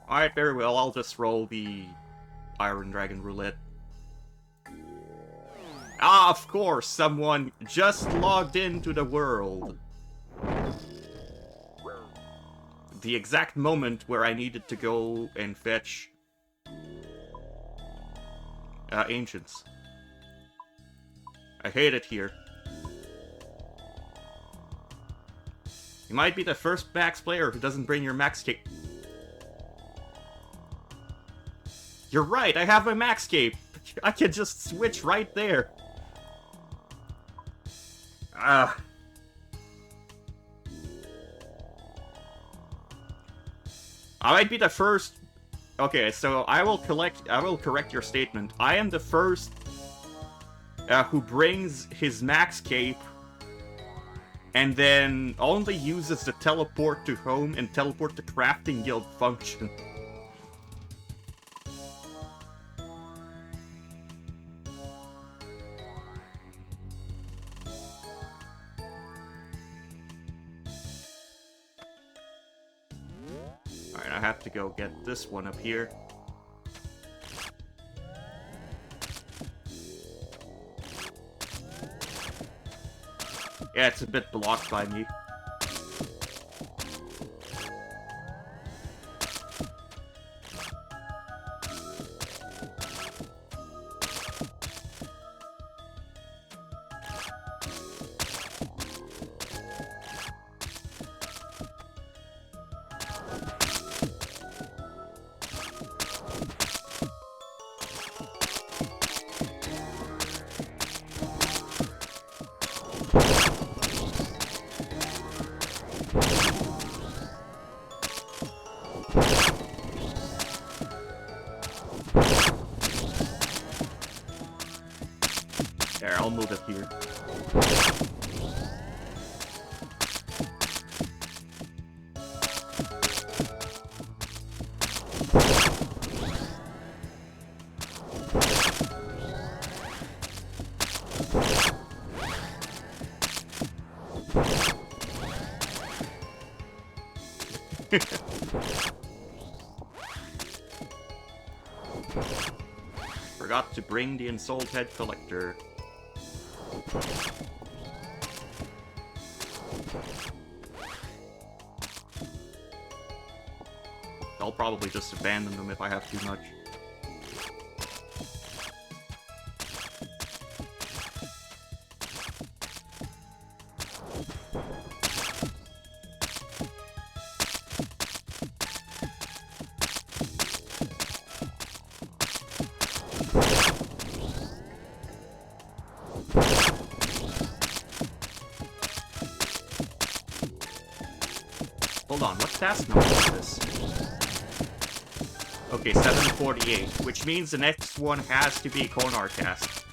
Alright, very well, I'll just roll the Iron Dragon Roulette. Ah, of course, someone just logged into the world. The exact moment where I needed to go and fetch ancients. I hate it here. You might be the first max player who doesn't bring your max cape. You're right, I have my max cape. I can just switch right there. I might be the first... Okay, so I will correct your statement. I am the first who brings his max cape and then only uses the teleport to home and teleport to crafting guild function. Alright, I have to go get this one up here. Yeah, it's a bit blocked by me. There, I'll move it here. Forgot to bring the Ensouled Head Collector. I'll probably just abandon them if I have too much. Hold on, what task number is this? Okay, 748, which means the next one has to be Konar task.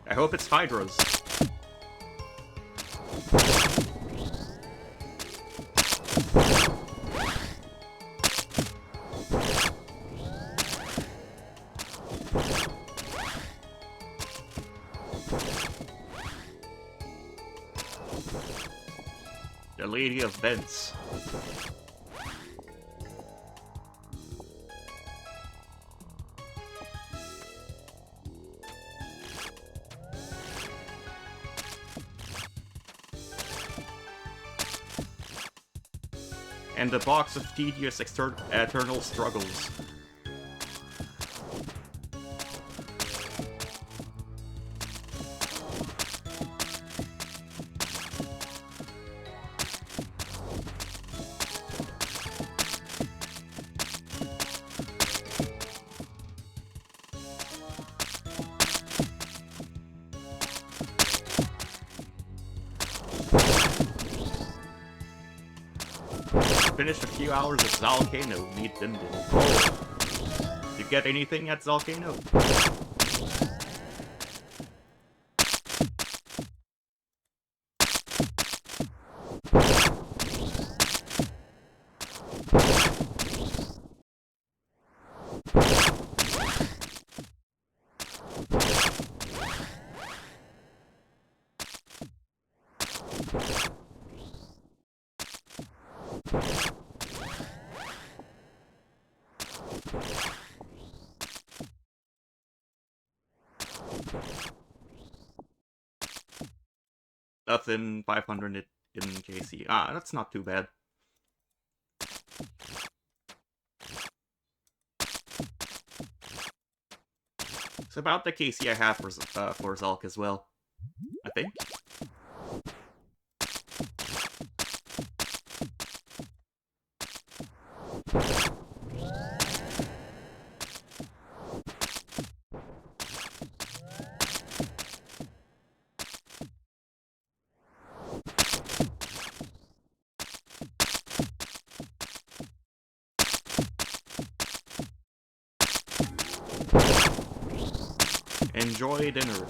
I hope it's Hydras. The Lady of Vents. And the box of tedious eternal struggles. Finished a few hours of Zalcano, meet Dindin. Oh. Did you get anything at Zalcano? Nothing 500 in KC. Ah, that's not too bad. It's about the KC I have for Zalk as well, I think. Enjoy dinner.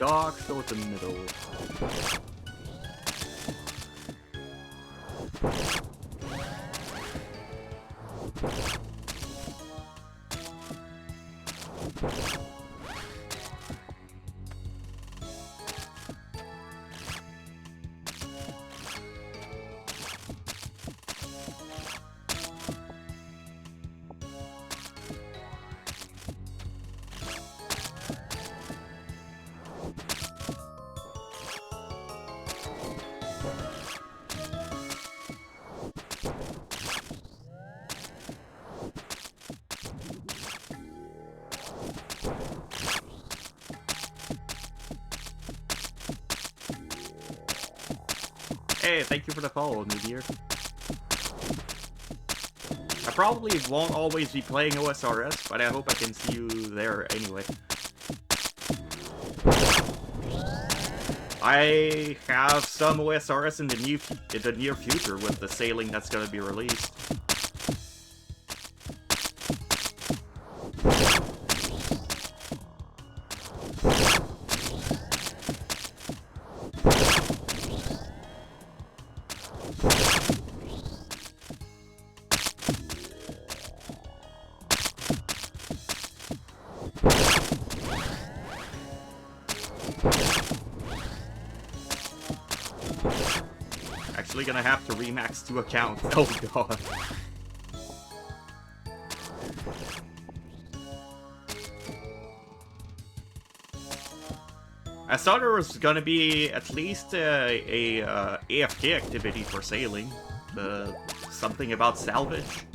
Docks go to the middle. Hey, thank you for the follow, New Year. I probably won't always be playing OSRS, but I hope I can see you there anyway. I have some OSRS in the near future with the sailing that's gonna be released. Actually gonna have to remax 2 accounts. Oh god. I thought there was gonna be at least a AFK activity for sailing. Something about salvage.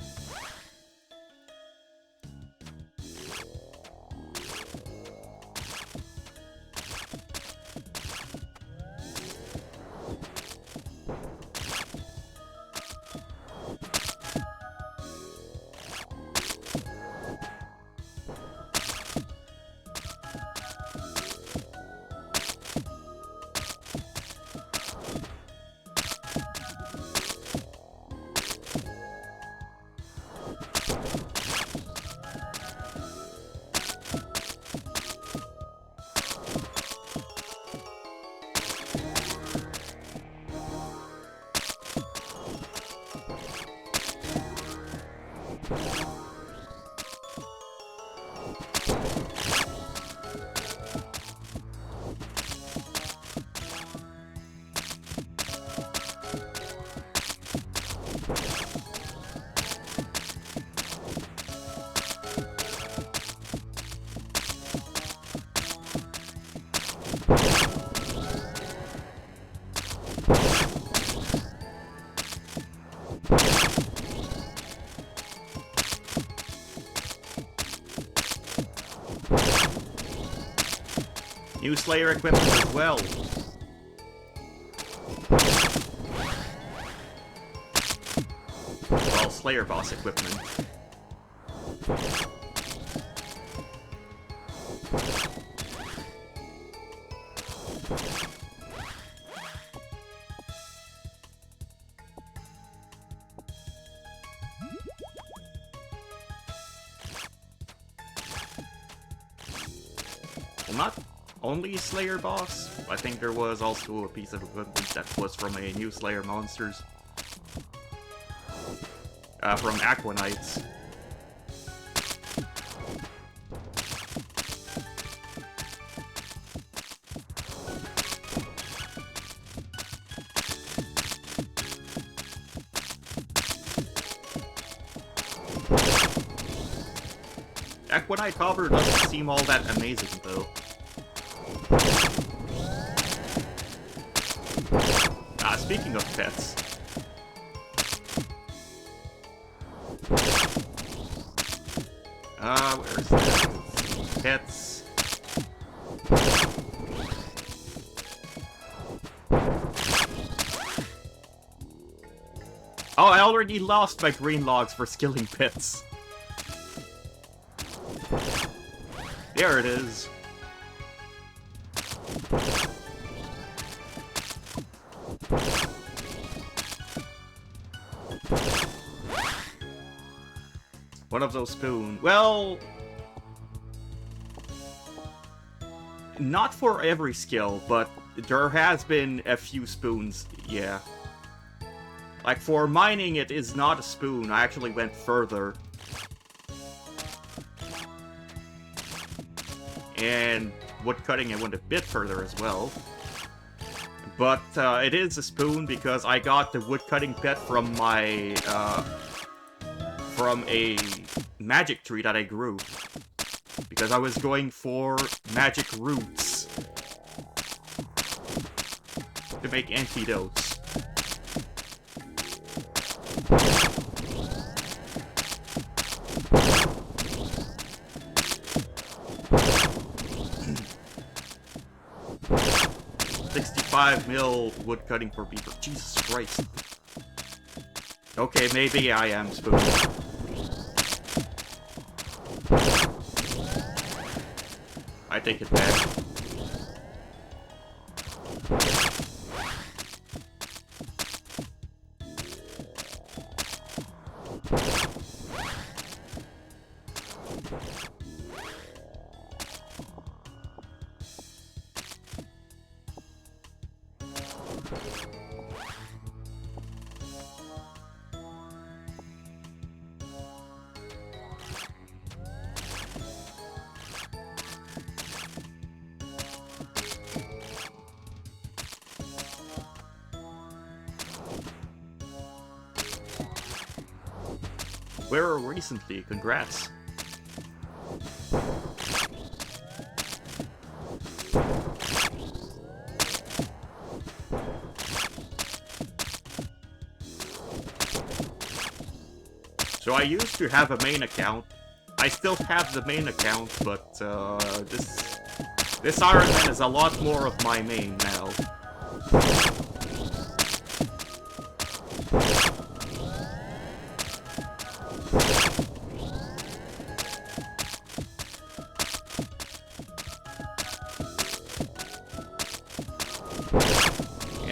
New Slayer equipment as well. Well, Slayer boss equipment. Well, not only Slayer boss. I think there was also a piece of equipment that was from a new Slayer monsters. From Aqua Knights. Aqua Knight cover doesn't seem all that amazing though. Speaking of pets. Where's that? Pets. Oh, I already lost my green logs for skilling pets. There it is. One of those spoon. Well, Not for every skill, but there has been a few spoons, yeah. Like, for mining, it is not a spoon. I actually went further. And woodcutting, I went a bit further as well. But it is a spoon because I got the woodcutting pet from my, from a magic tree that I grew. Because I was going for magic roots to make antidotes. $65 wood cutting for beaver. Jesus Christ. Okay, maybe I am spoon. I take it back. Where recently? Congrats. So I used to have a main account. I still have the main account, but this Iron Man is a lot more of my main now.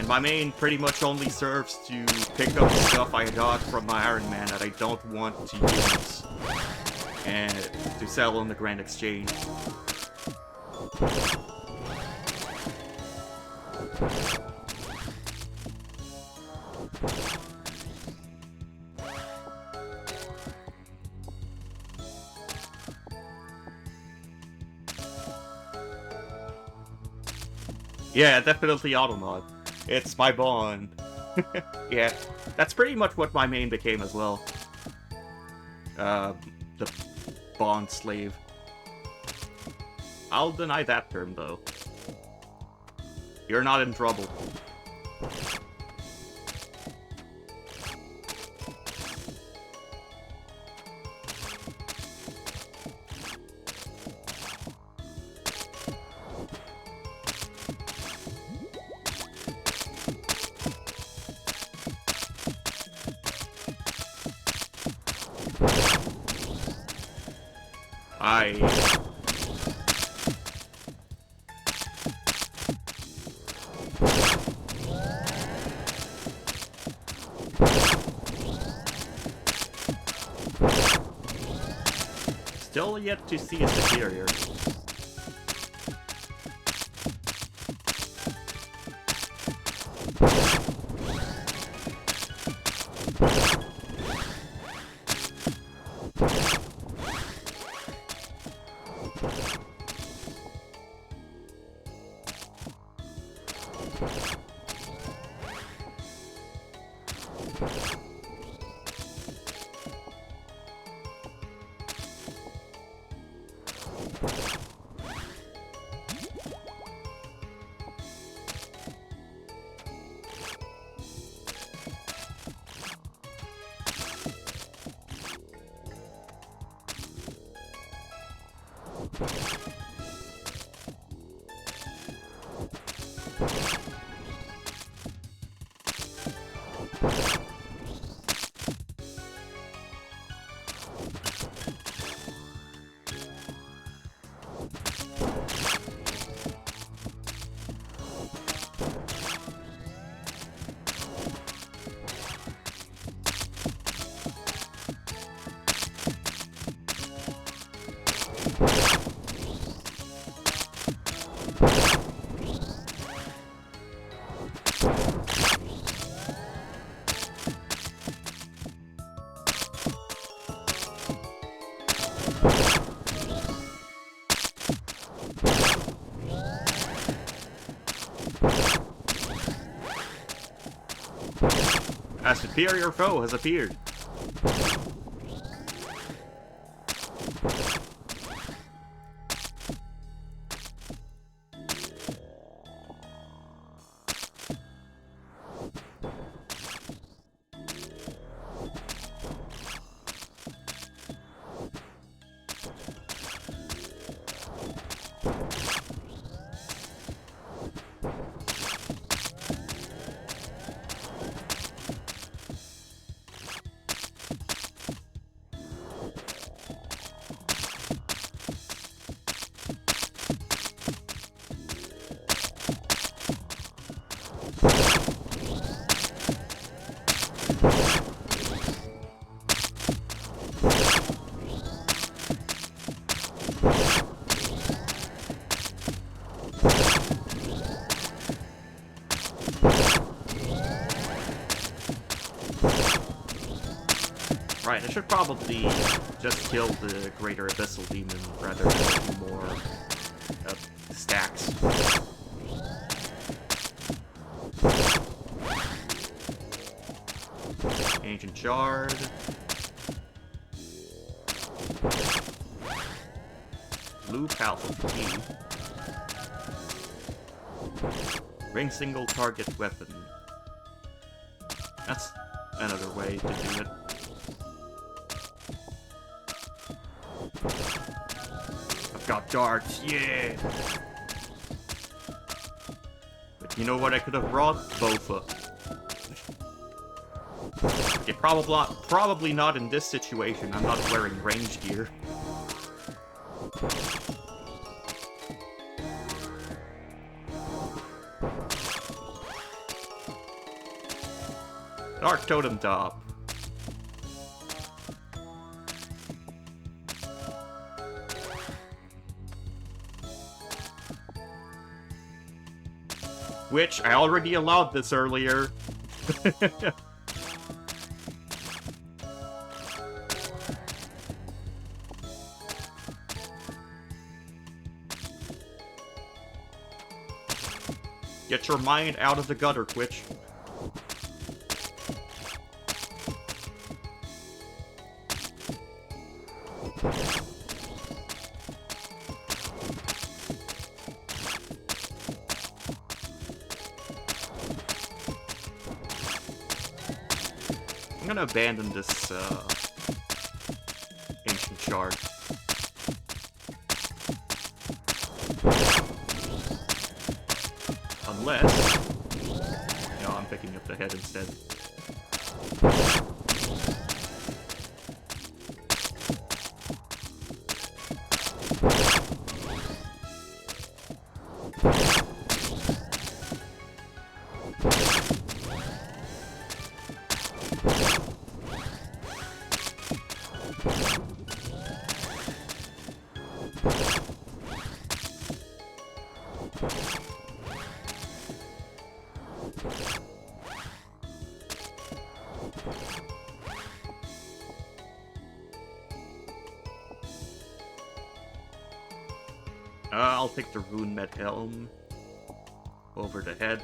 My main pretty much only serves to pick up the stuff I got from my Iron Man that I don't want to use and to sell on the Grand Exchange. Yeah, definitely Automod. It's my bond. Yeah, that's pretty much what my main became as well. The bond slave. I'll deny that term, though. You're not in trouble. Still yet to see a superior. A superior foe has appeared. Right, I should probably just kill the Greater Abyssal Demon rather than more stacks. Ancient Shard. Blue Powerful Key. Ring single target weapon. That's another way to do it. I've got darts, yeah! But you know what I could have brought? Bofa. Okay, probably not in this situation. I'm not wearing range gear. Dark Totem Top. Which, I already allowed this earlier. Get your mind out of the gutter, Twitch. I'm gonna abandon this ancient shard. Unless... No, I'm picking up the head instead. I'll take the Rune Med Helm over the head.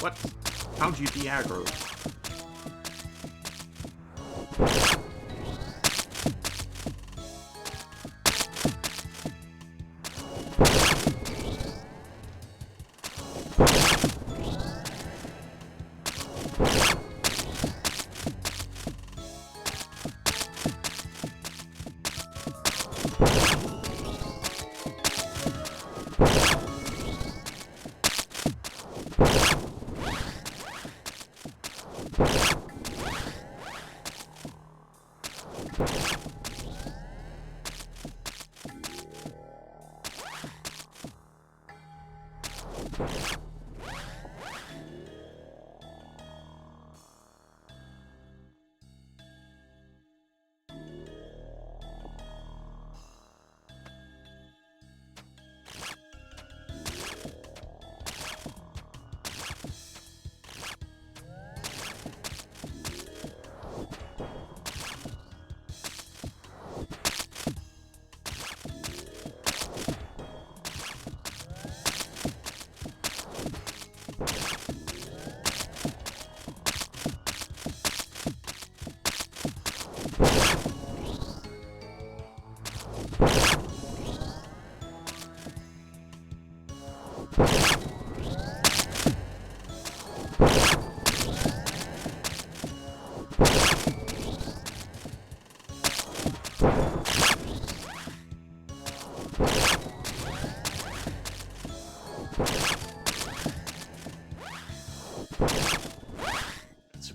What? How'd you be aggro?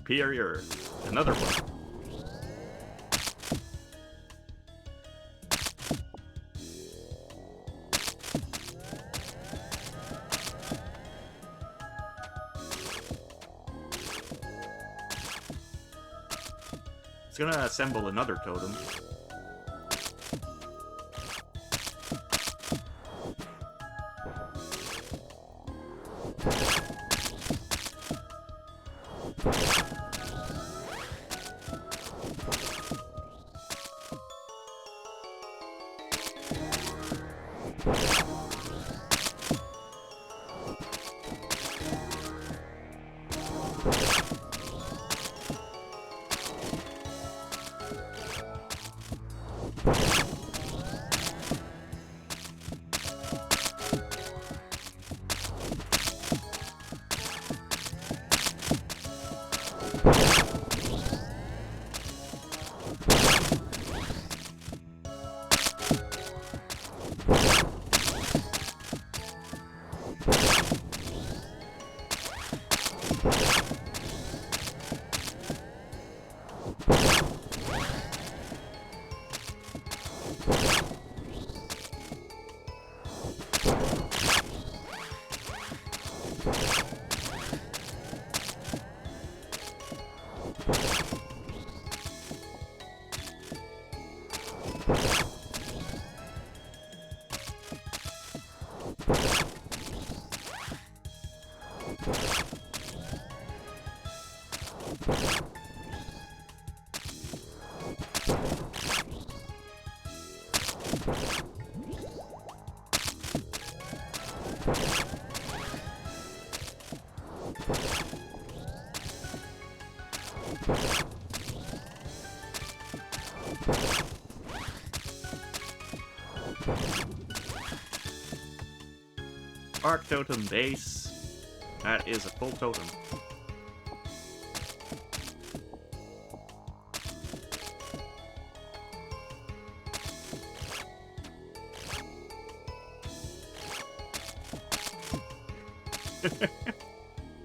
superior. Another one. It's gonna assemble another totem. Arc totem base. That is a full totem.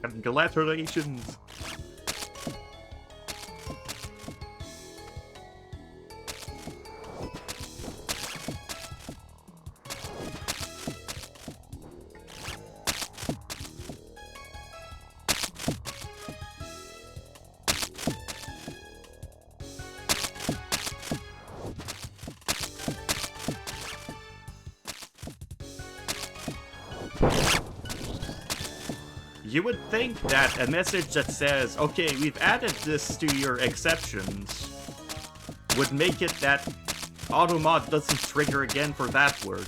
Congratulations! You would think that a message that says, okay, we've added this to your exceptions, would make it that automod doesn't trigger again for that word.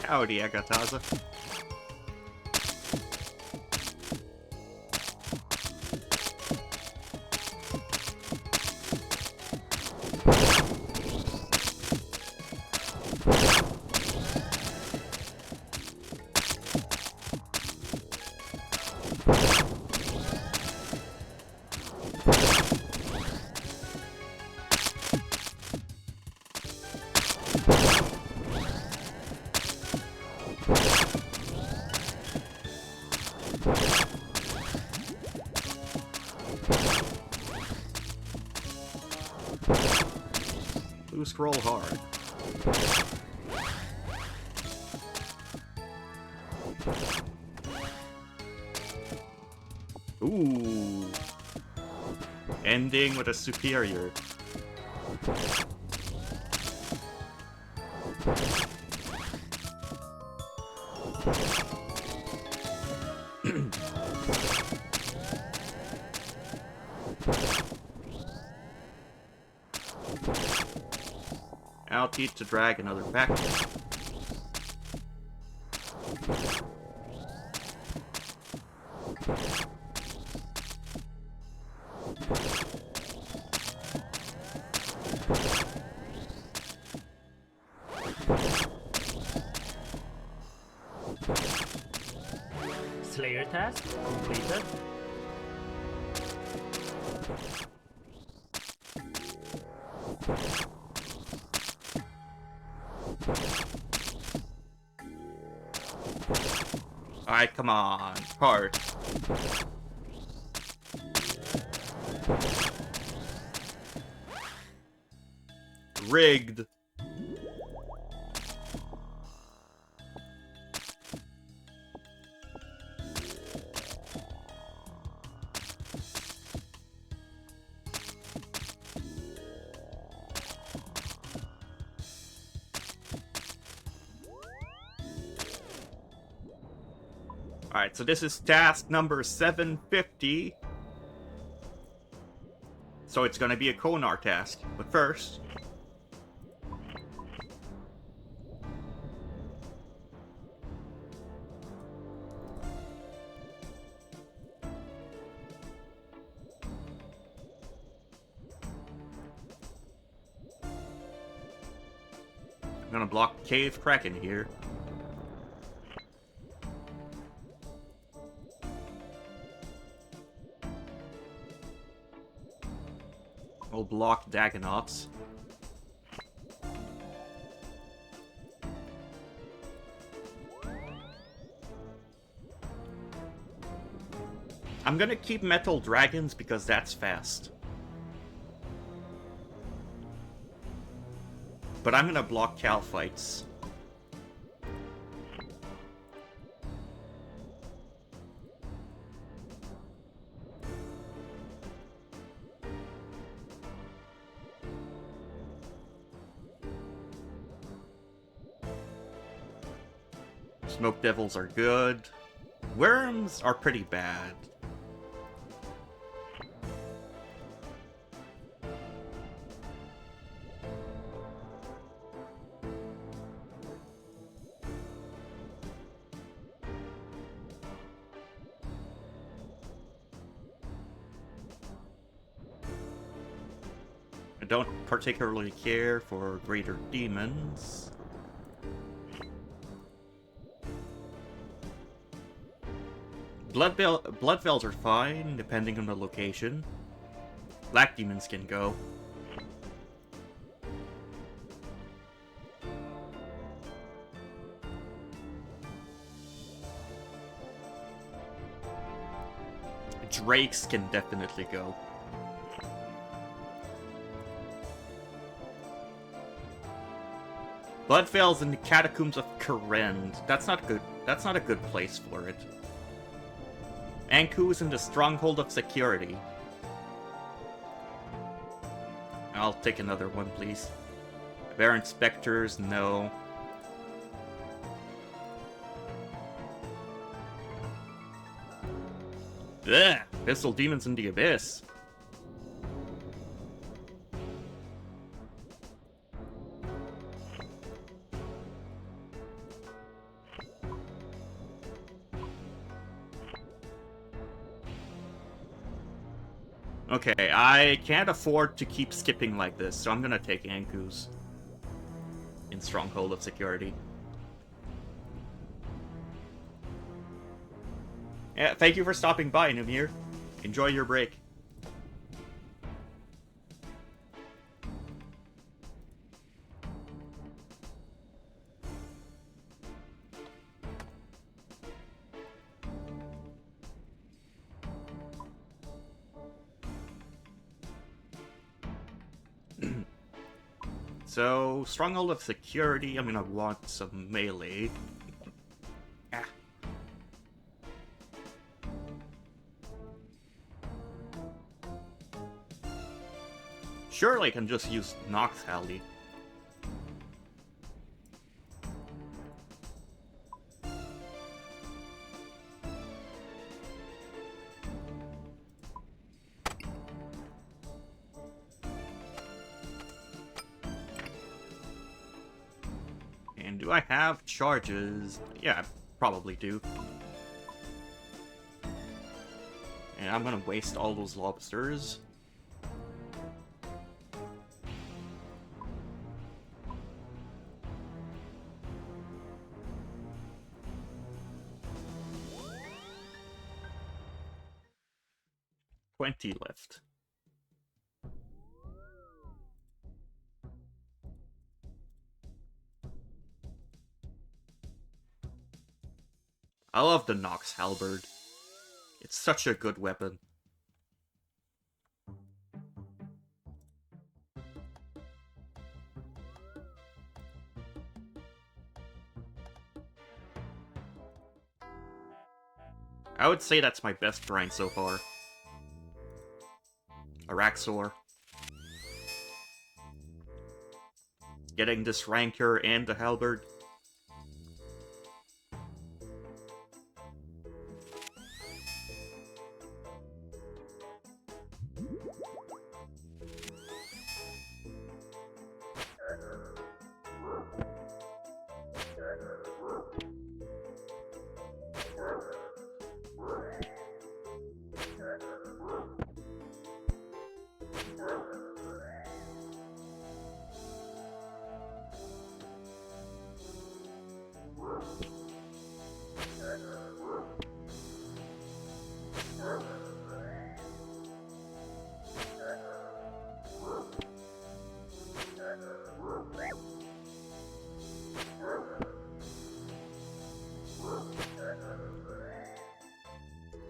Howdy, Agataza. Blue scroll hard. Ooh. Ending with a superior. I'll teach to drag another pack. Slayer task completed. Alright, come on. Hard. Rigged. Alright, so this is task number 750. So it's gonna be a Konar task. But first... I'm gonna block Cave Kraken here. We'll block Dagonauts. I'm gonna keep Metal Dragons because that's fast. But I'm gonna block Calphites. Smoke Devils are good. Worms are pretty bad. I don't particularly care for Greater Demons. Blood Veils are fine, depending on the location. Black Demons can go. Drakes can definitely go. Bloodveil's in the Catacombs of Karend. That's not good. That's not a good place for it. Anku's in the Stronghold of Security. I'll take another one, please. Baron Spectres, no. Ugh! Pistol Demons in the Abyss. Okay, I can't afford to keep skipping like this, so I'm gonna take Anku's in Stronghold of Security. Yeah, thank you for stopping by, Numir. Enjoy your break. So, Stronghold of Security, I'm gonna want some melee. Ah. Surely I can just use Nox Haldy. And do I have charges? Yeah, I probably do. And I'm gonna waste all those lobsters. $20 left. I love the Nox Halberd. It's such a good weapon. I would say that's my best grind so far. Araxor. Getting this Rancor and the Halberd.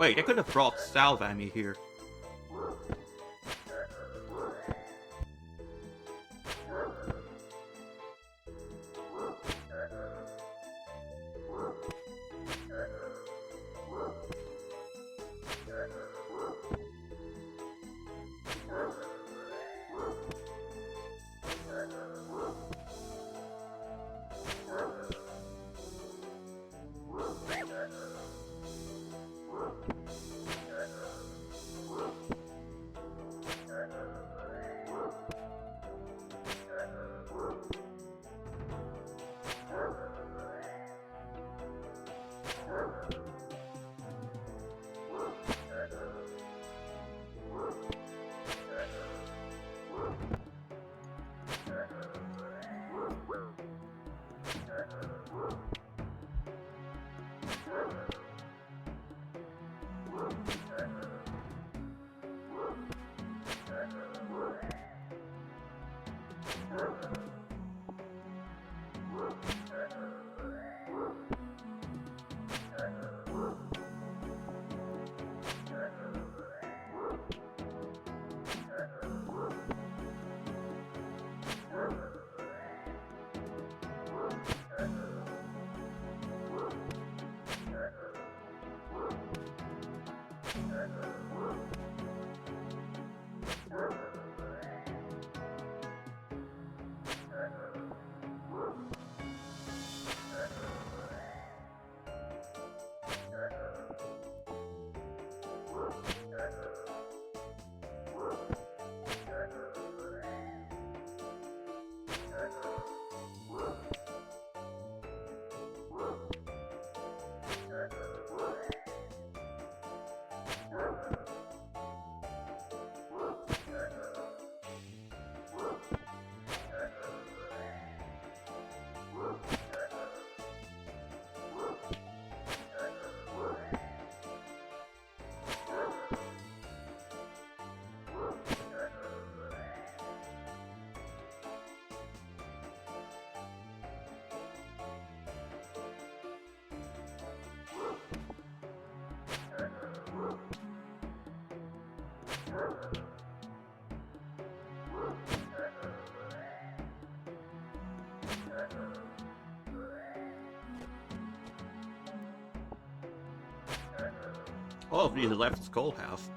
Wait, I could have brought Salvami here. Oh, the left skull half.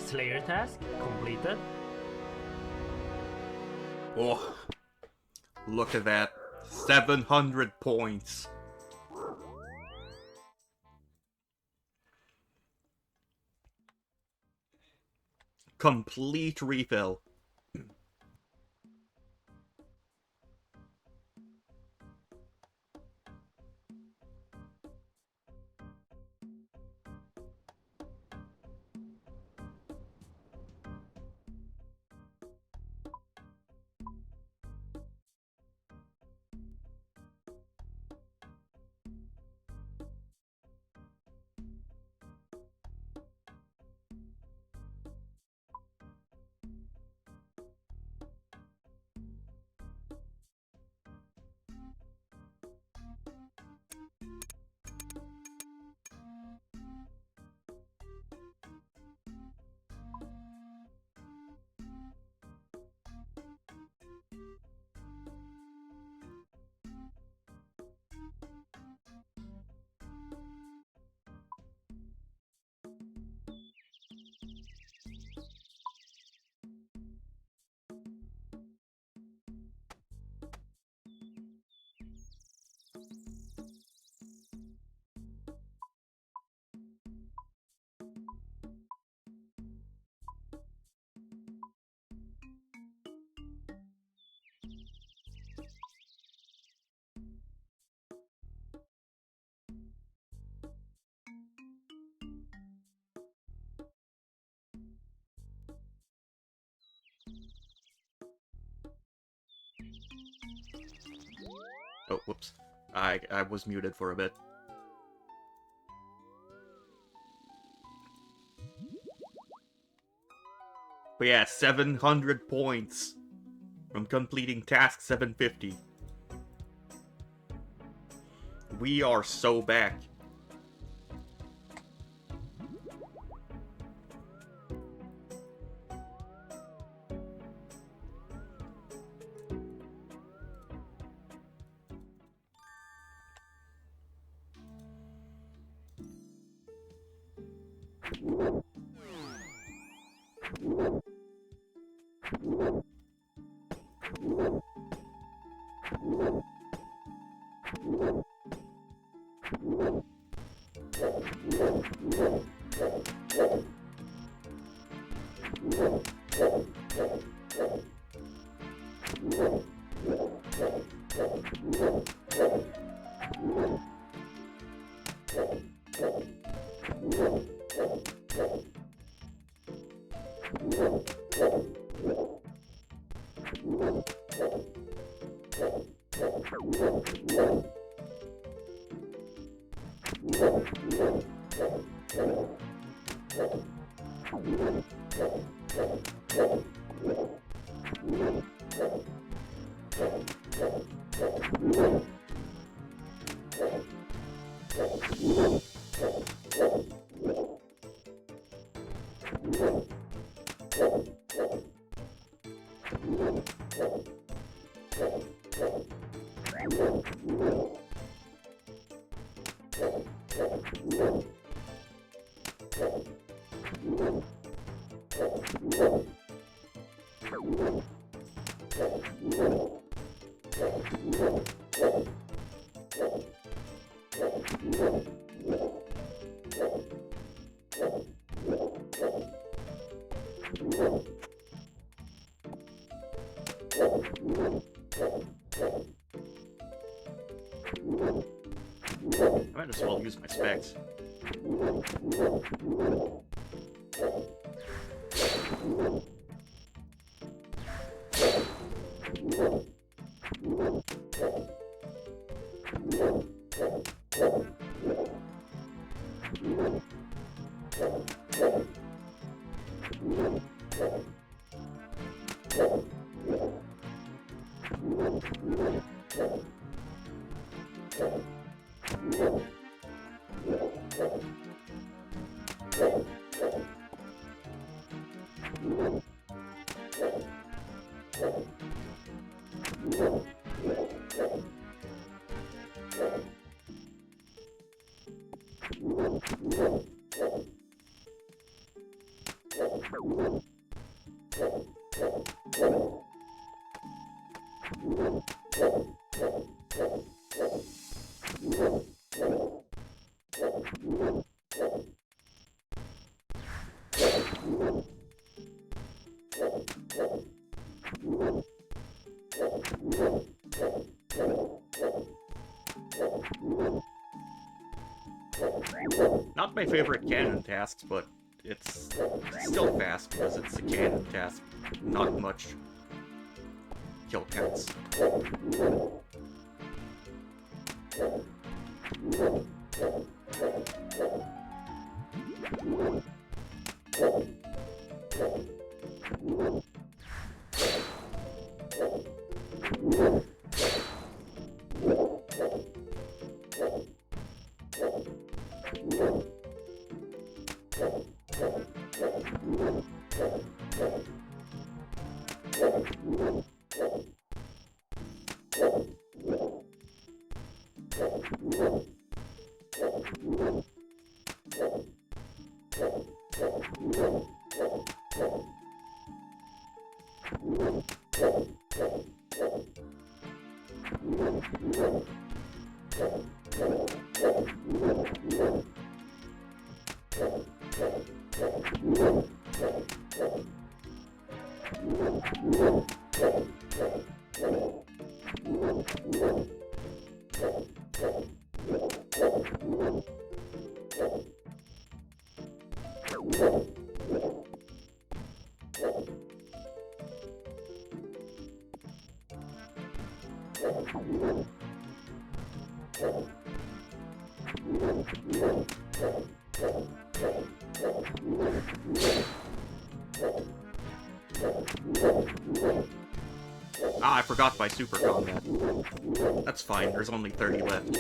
Slayer task completed. Oh, look at that. 700 points. Complete refill. Oh, whoops. I was muted for a bit. But yeah, 700 points from completing task 750. We are so back. I might as well use my specs. Not my favorite cannon tasks, but it's still fast because it's a cannon task. Not much kill counts. forgot by super combat. That's fine, there's only 30 left.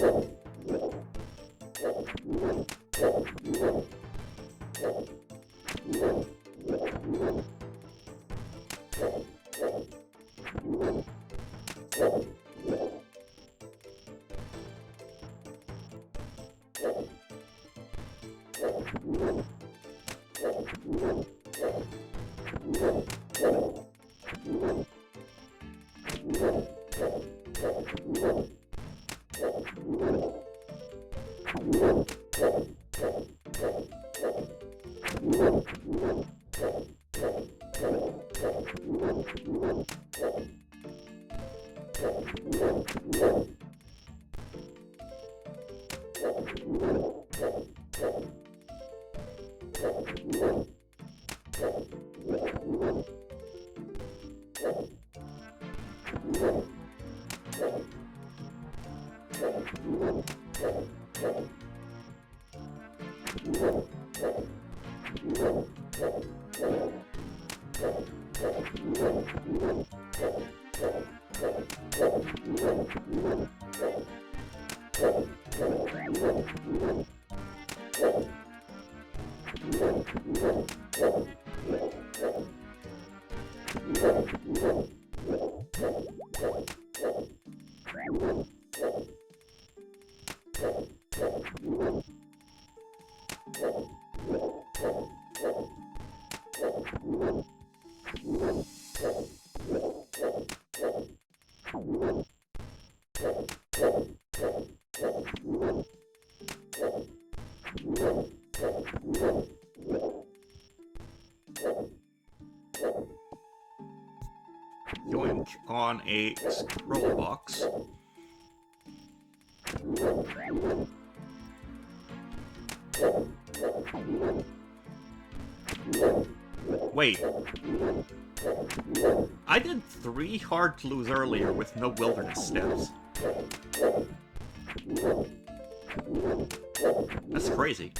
Yoink on a scroll box. Wait. I did 3 hard clues earlier with no wilderness steps. That's crazy.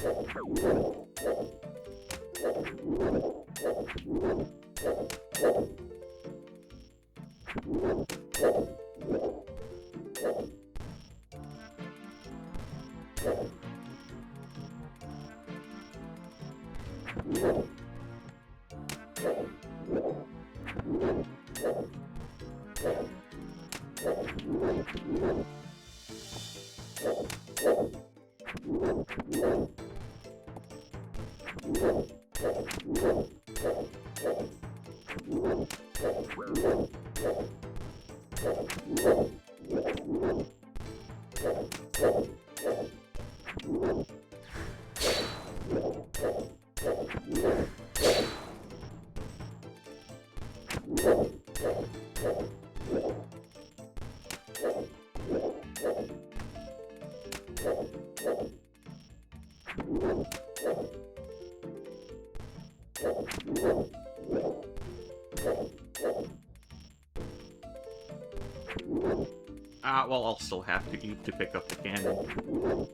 Well, I'll still have to eat to pick up the cannon.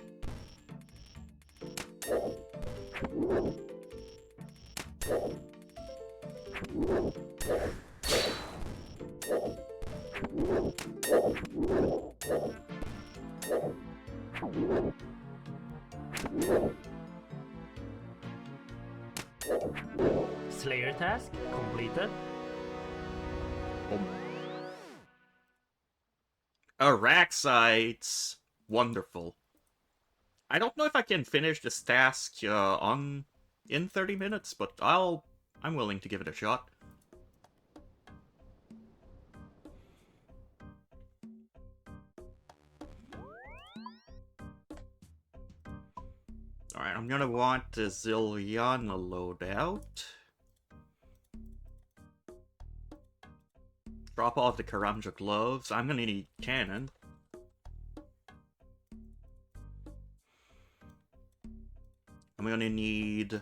Slayer task completed. Araxites! Wonderful. I don't know if I can finish this task in 30 minutes, but I'm willing to give it a shot. Alright, I'm gonna want the Zilliana loadout. Drop off the Karamja gloves. I'm gonna need cannon. I'm gonna need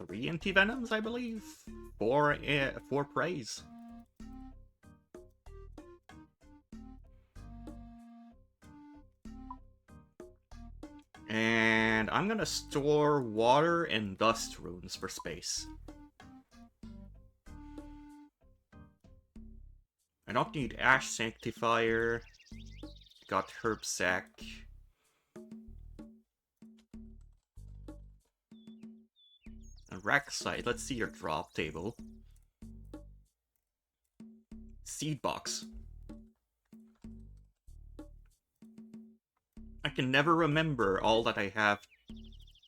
3 anti-venoms, I believe. 4 praise. And I'm gonna store water and dust runes for space. I don't need Ash Sanctifier. Got Herb Sack. And Racksite, let's see your drop table. Seed Box. I can never remember all that I have,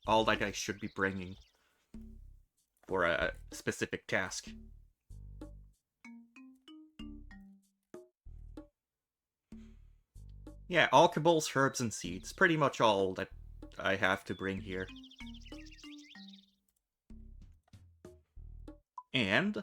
all that I should be bringing for a specific task. Yeah, alkables, herbs, and seeds. Pretty much all that I have to bring here. And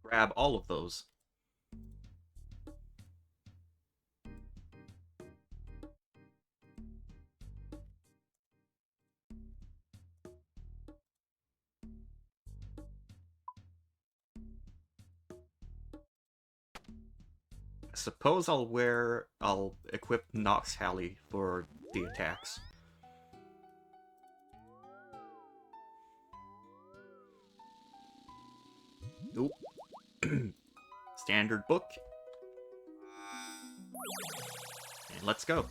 grab all of those. I suppose I'll equip Nox Halley for the attacks. Nope. Standard book. And let's go.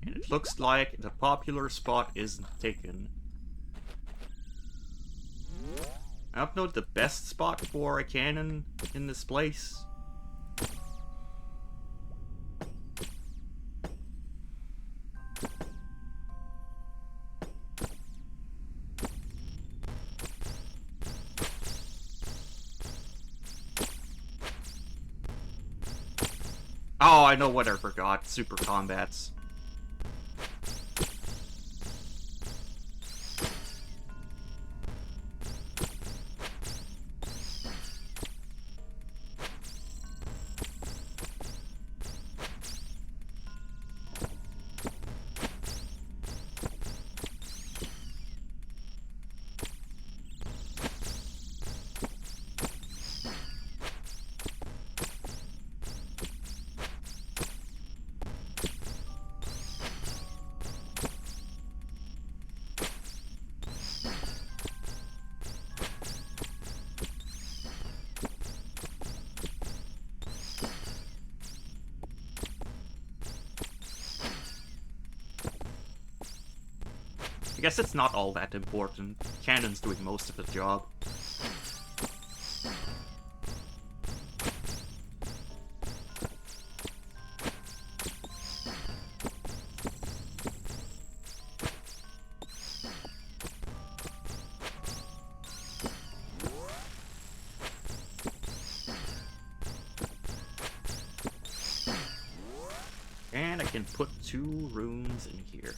And it looks like the popular spot isn't taken. I don't know the best spot for a cannon in this place. Oh, I know what I forgot. Super combats. I guess it's not all that important. Cannon's doing most of the job. And I can put 2 runes in here.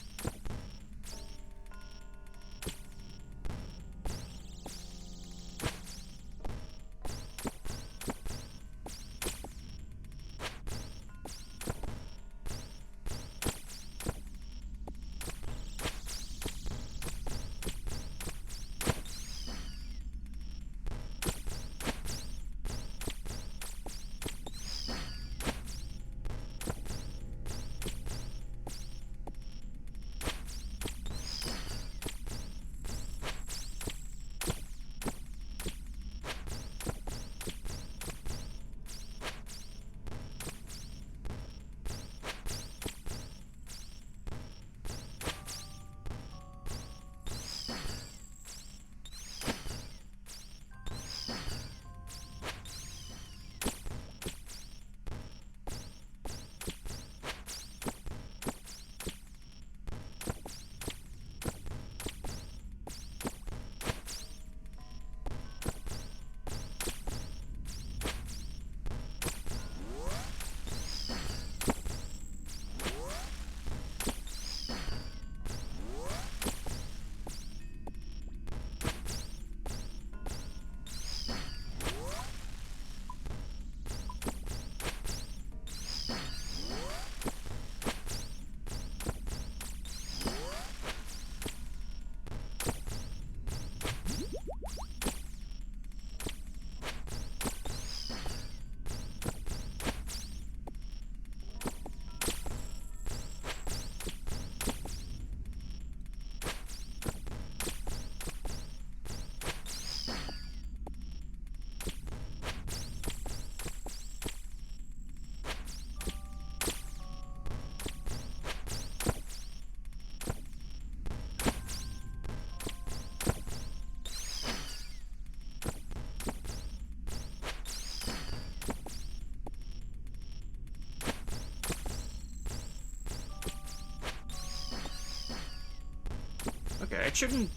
Okay, it shouldn't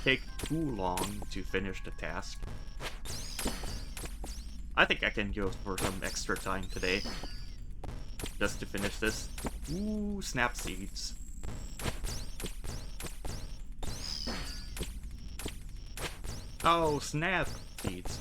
take too long to finish the task. I think I can go for some extra time today. Just to finish this. Ooh, snap seeds. Oh, snap seeds.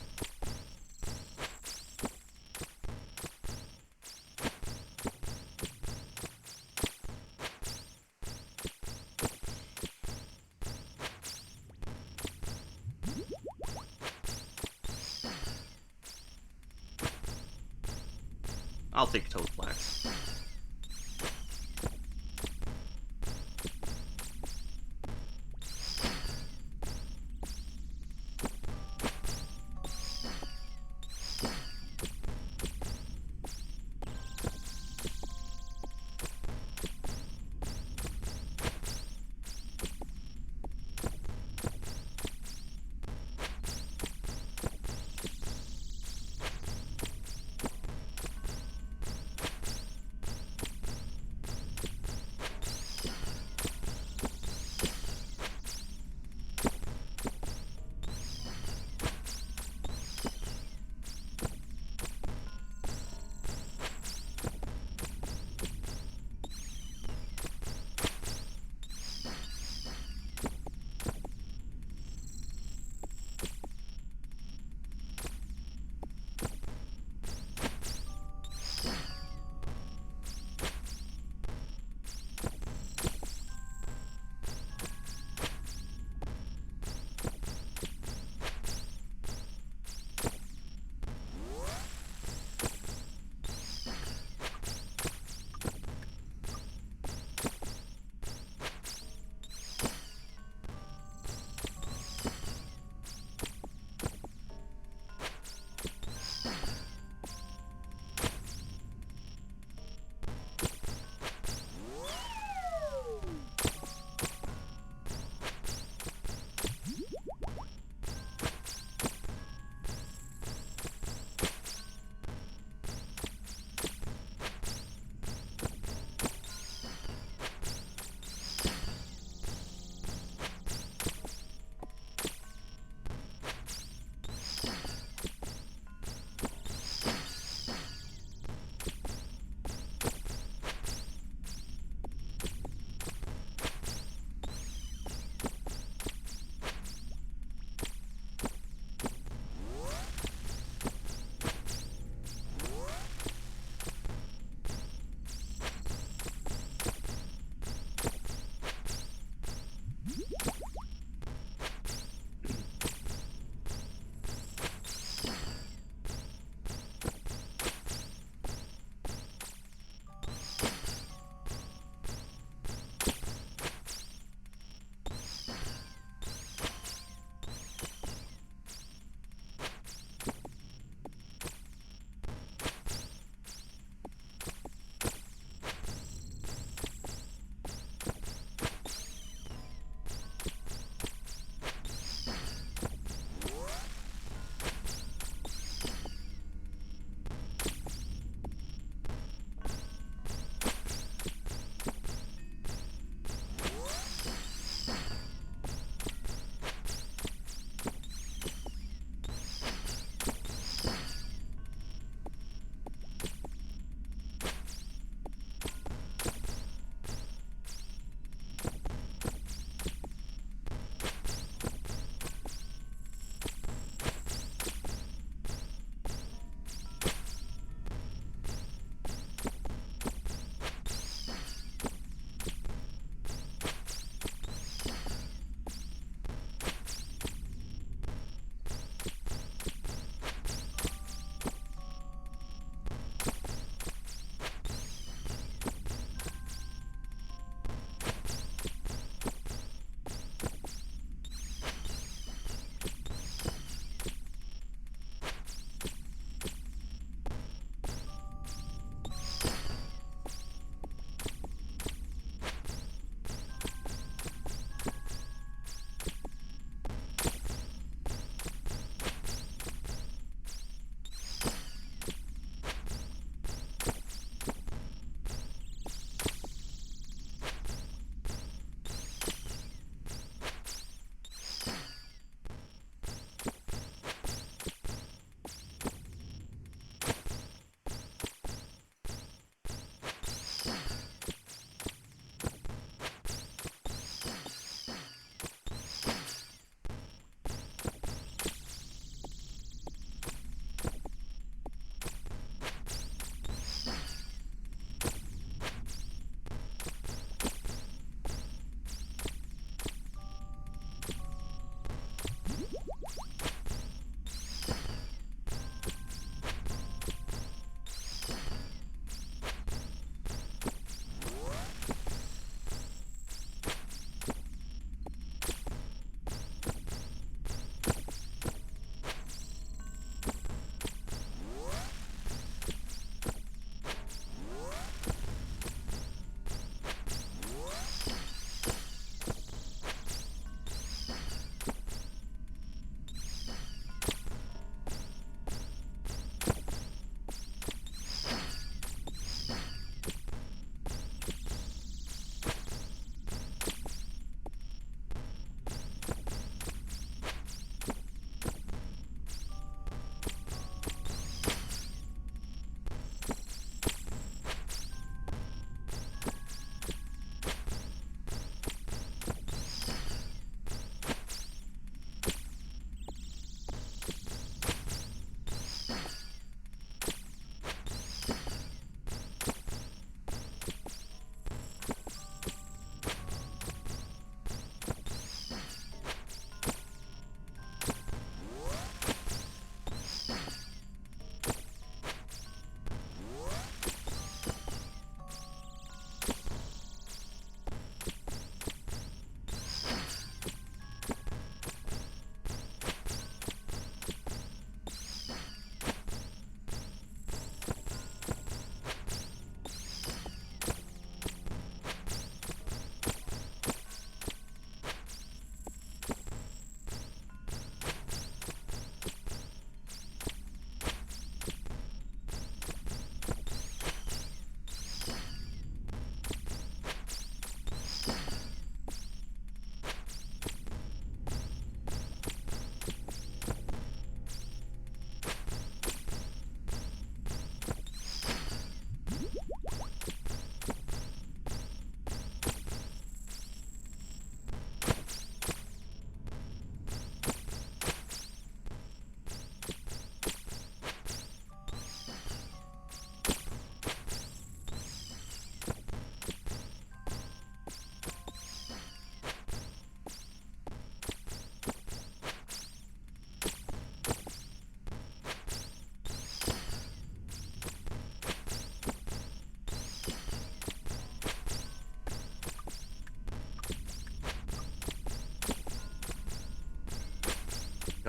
I'll take Toad Flax.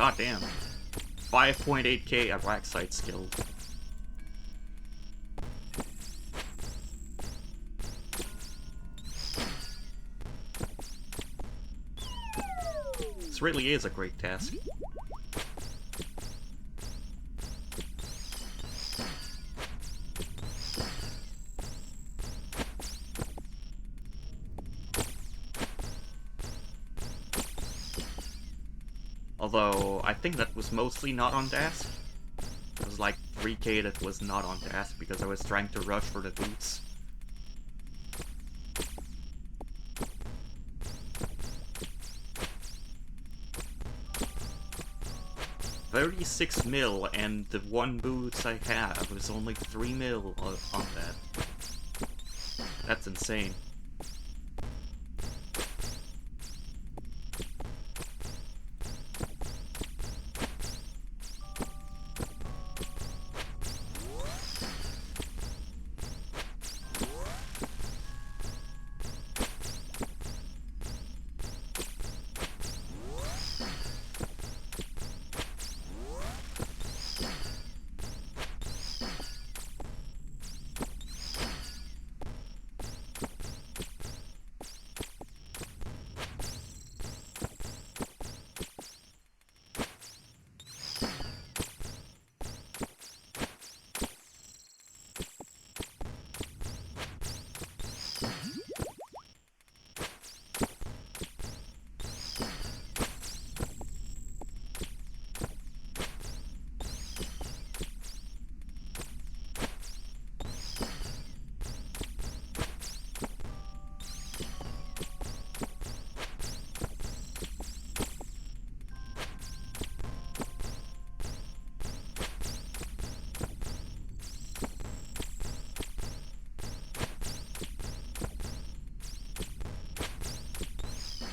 God damn. 5.8k at rack site skill. This really is a great task. Although, I think that was mostly not on task. It was like 3k that was not on task because I was trying to rush for the boots. $36 mil, and the one boots I have was only 3 mil on that. That's insane.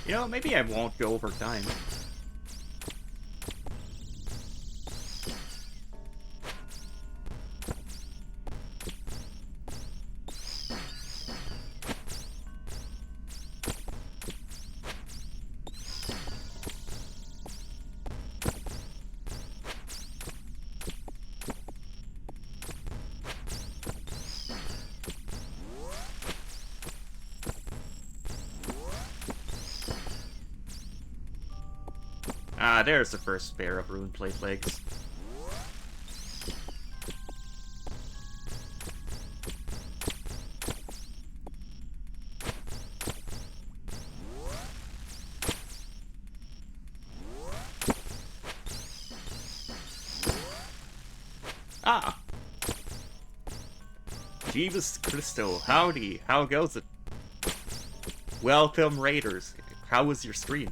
You know, maybe I won't go over time. Ah, there's the first pair of rune plate legs. Ah! Jeeves Christo, howdy, how goes it? Welcome, Raiders. How was your stream?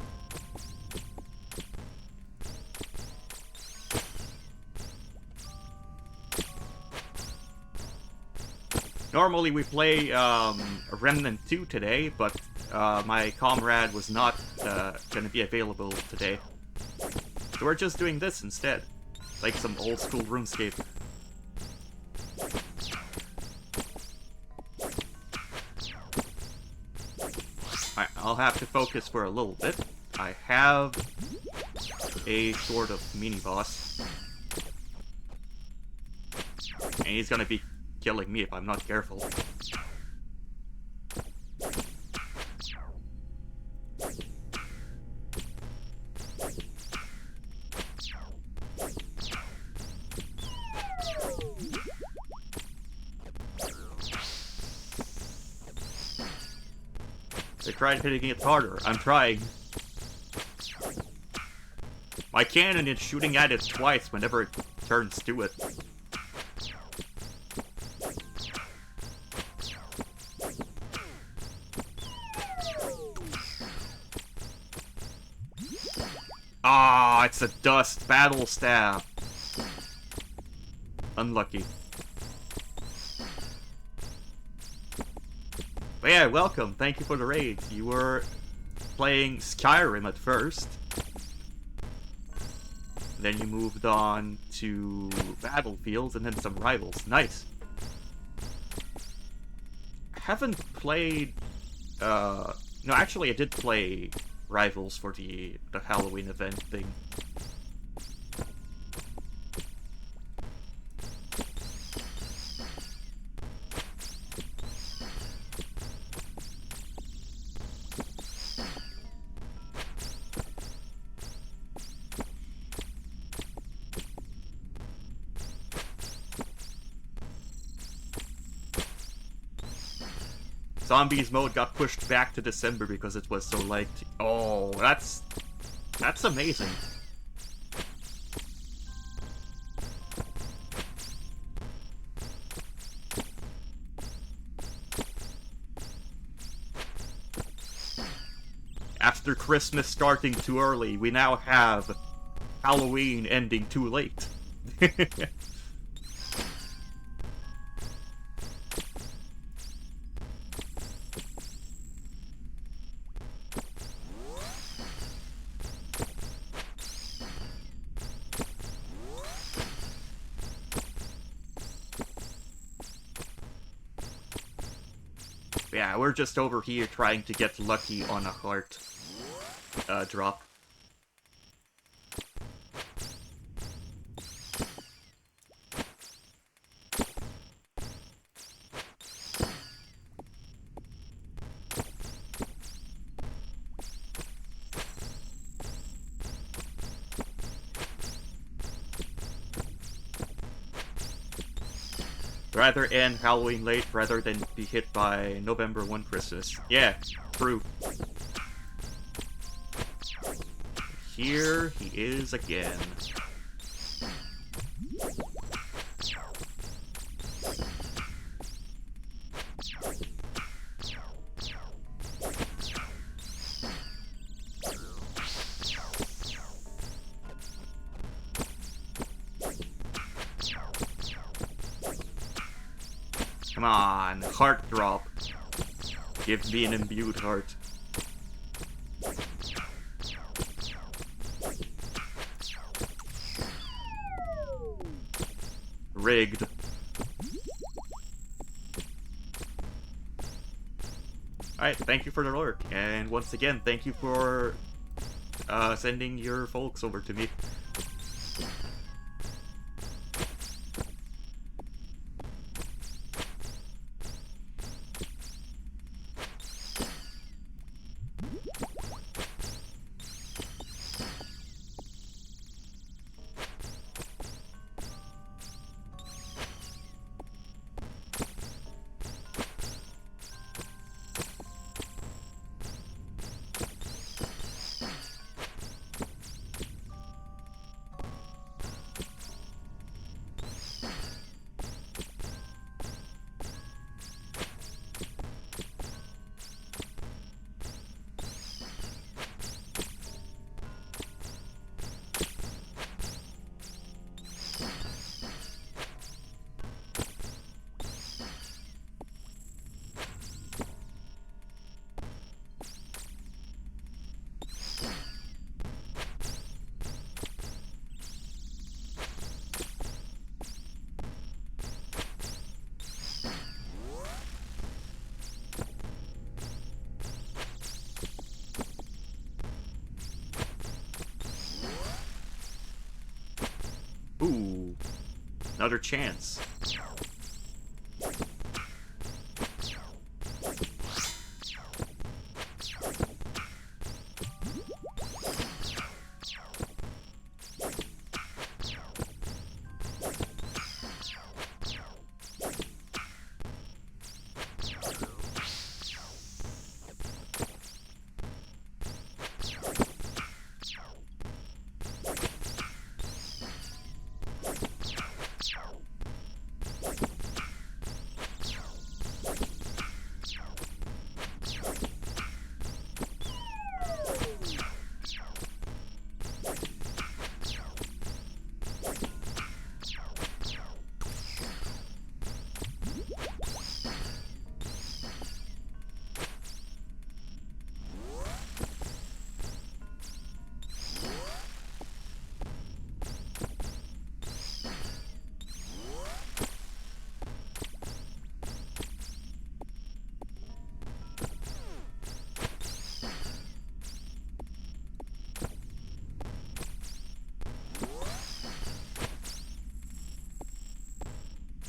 Normally we play Remnant 2 today, but my comrade was not gonna be available today. So we're just doing this instead. Like some old school RuneScape. Alright, I'll have to focus for a little bit. I have a sort of mini-boss. And he's gonna be killing me if I'm not careful. I tried hitting it harder. I'm trying. My cannon is shooting at it twice whenever it turns to it. Ah, it's a dust battle staff. Unlucky. But yeah, welcome. Thank you for the raid. You were playing Skyrim at first. Then you moved on to Battlefields and then some Rivals. Nice. I haven't played... No, actually I did play Rivals for the Halloween event thing. Zombies mode got pushed back to December because it was so late. Oh, that's amazing. After Christmas starting too early, we now have Halloween ending too late. Yeah, we're just over here trying to get lucky on a heart drop. Rather end Halloween late rather than be hit by November 1 Christmas. Yeah, true. Here he is again. Come on, heart drop. Give me an imbued heart. Rigged. Alright, thank you for the lurk, and once again, thank you for sending your folks over to me. Ooh, another chance.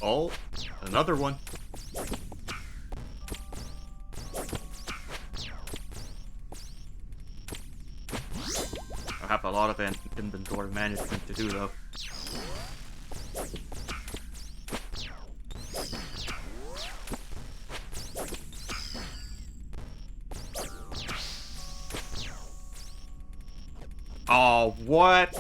Oh, another one. I have a lot of inventory management to do though. Oh, what?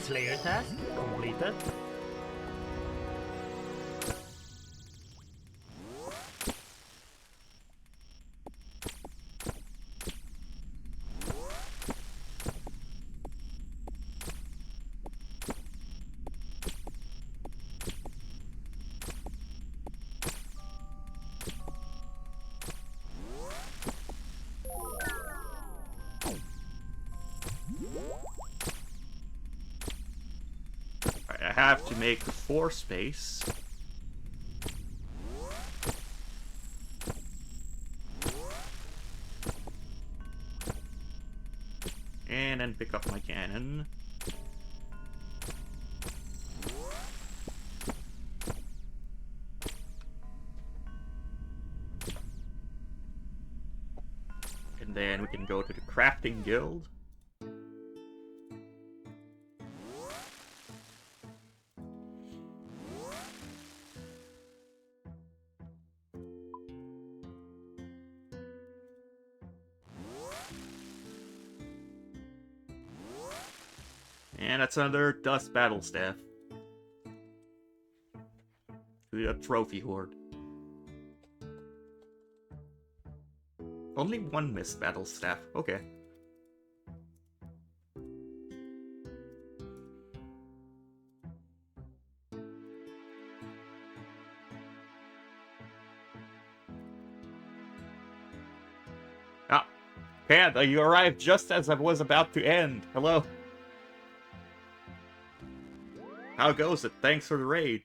Slayer task completed. I have to make 4 space. And then pick up my cannon. And then we can go to the crafting guild. And that's another Dust Battle Staff. A trophy hoard. Only 1 missed Battle Staff. Okay. Ah, Panda, you arrived just as I was about to end. Hello. How goes it? Thanks for the raid.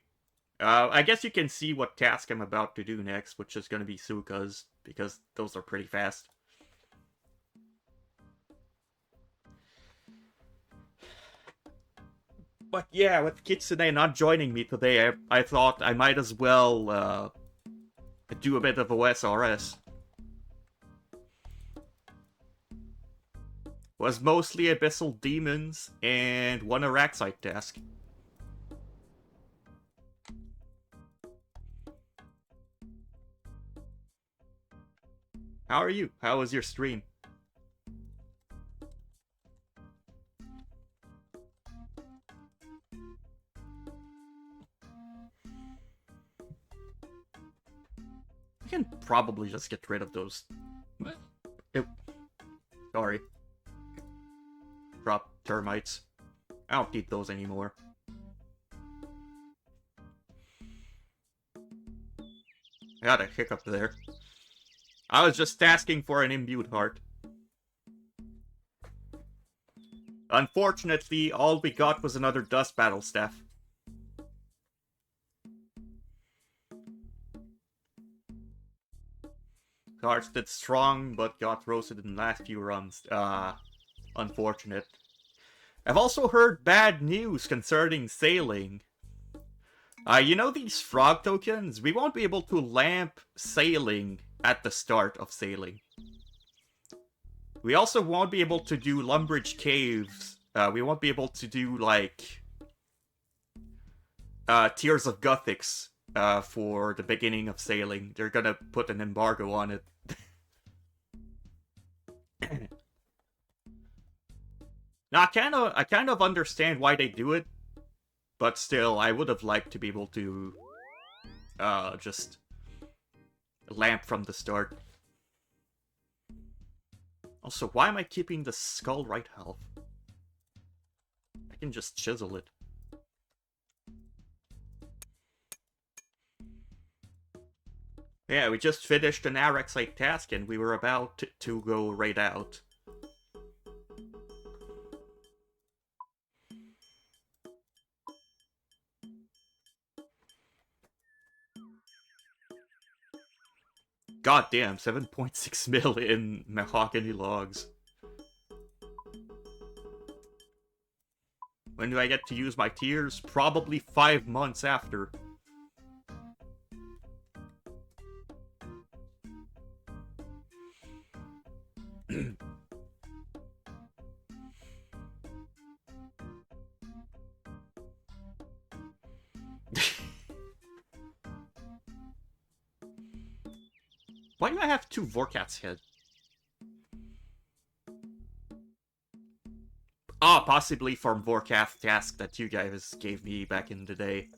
I guess you can see what task I'm about to do next, which is going to be Suka's, because those are pretty fast. But yeah, with Kitsune not joining me today, I thought I might as well do a bit of OSRS. Was mostly Abyssal Demons and 1 Araxite task. How are you? How was your stream? I can probably just get rid of those. Sorry. Drop termites. I don't need those anymore. I got a hiccup there. I was just asking for an imbued heart. Unfortunately, all we got was another Dust Battle Staff. Hearts did strong, but got roasted in the last few runs. Unfortunate. I've also heard bad news concerning sailing. You know these frog tokens? We won't be able to lamp sailing at the start of sailing. We also won't be able to do Lumbridge Caves. We won't be able to do, like, Tears of Guthix for the beginning of sailing. They're gonna put an embargo on it. Now, I kind of understand why they do it, but still, I would have liked to be able to just lamp from the start. Also, why am I keeping the skull right half? I can just chisel it. Yeah, we just finished an Araxite task and we were about to go right out. God damn, 7.6 mil in mahogany logs. When do I get to use my tears? Probably 5 months after. Why do I have 2 Vorkat's head? Ah, possibly from Vorkath task that you guys gave me back in the day.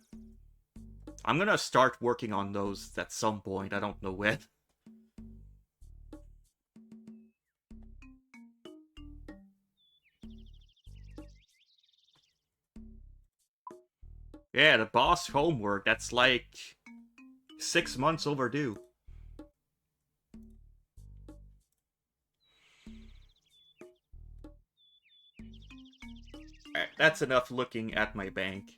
I'm gonna start working on those at some point, I don't know when. Yeah, the boss homework, that's like 6 months overdue. Alright, that's enough looking at my bank.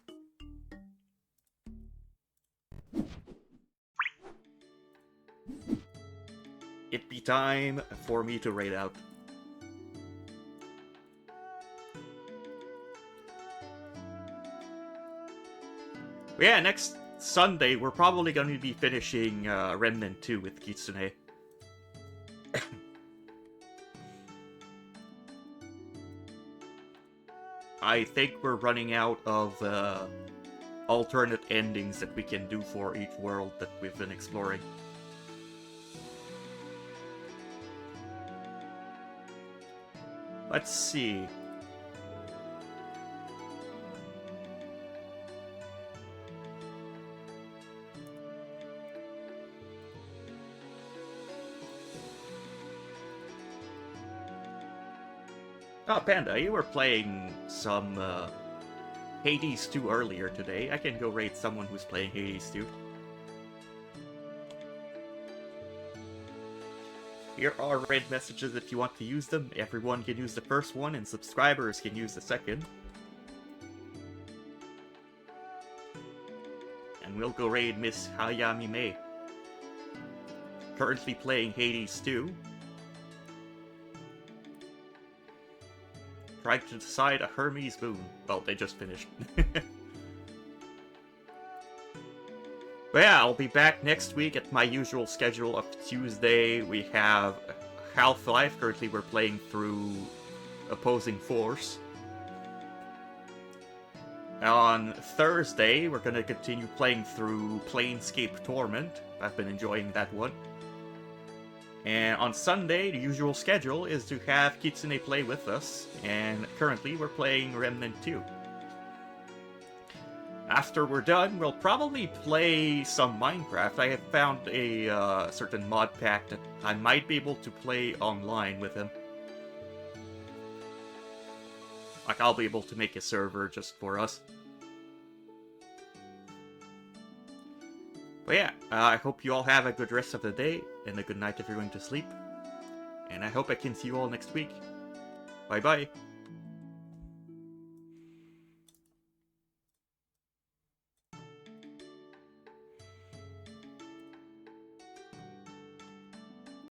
It be time for me to raid out. Yeah, next Sunday we're probably going to be finishing Remnant 2 with Kitsune. I think we're running out of alternate endings that we can do for each world that we've been exploring. Let's see. Oh, Panda, you were playing some Hades 2 earlier today. I can go raid someone who's playing Hades 2. Here are red messages if you want to use them. Everyone can use the first one, and subscribers can use the second. And we'll go raid Miss Hayami Mei. Currently playing Hades 2. Trying to decide a Hermes boon. Well, they just finished. But yeah, I'll be back next week at my usual schedule of Tuesday. We have Half-Life. Currently we're playing through Opposing Force. On Thursday, we're gonna continue playing through Planescape Torment. I've been enjoying that one. And on Sunday, the usual schedule is to have Kitsune play with us, and currently we're playing Remnant 2. After we're done, we'll probably play some Minecraft. I have found a certain mod pack that I might be able to play online with him. Like, I'll be able to make a server just for us. But yeah, I hope you all have a good rest of the day, and a good night if you're going to sleep. And I hope I can see you all next week. Bye-bye.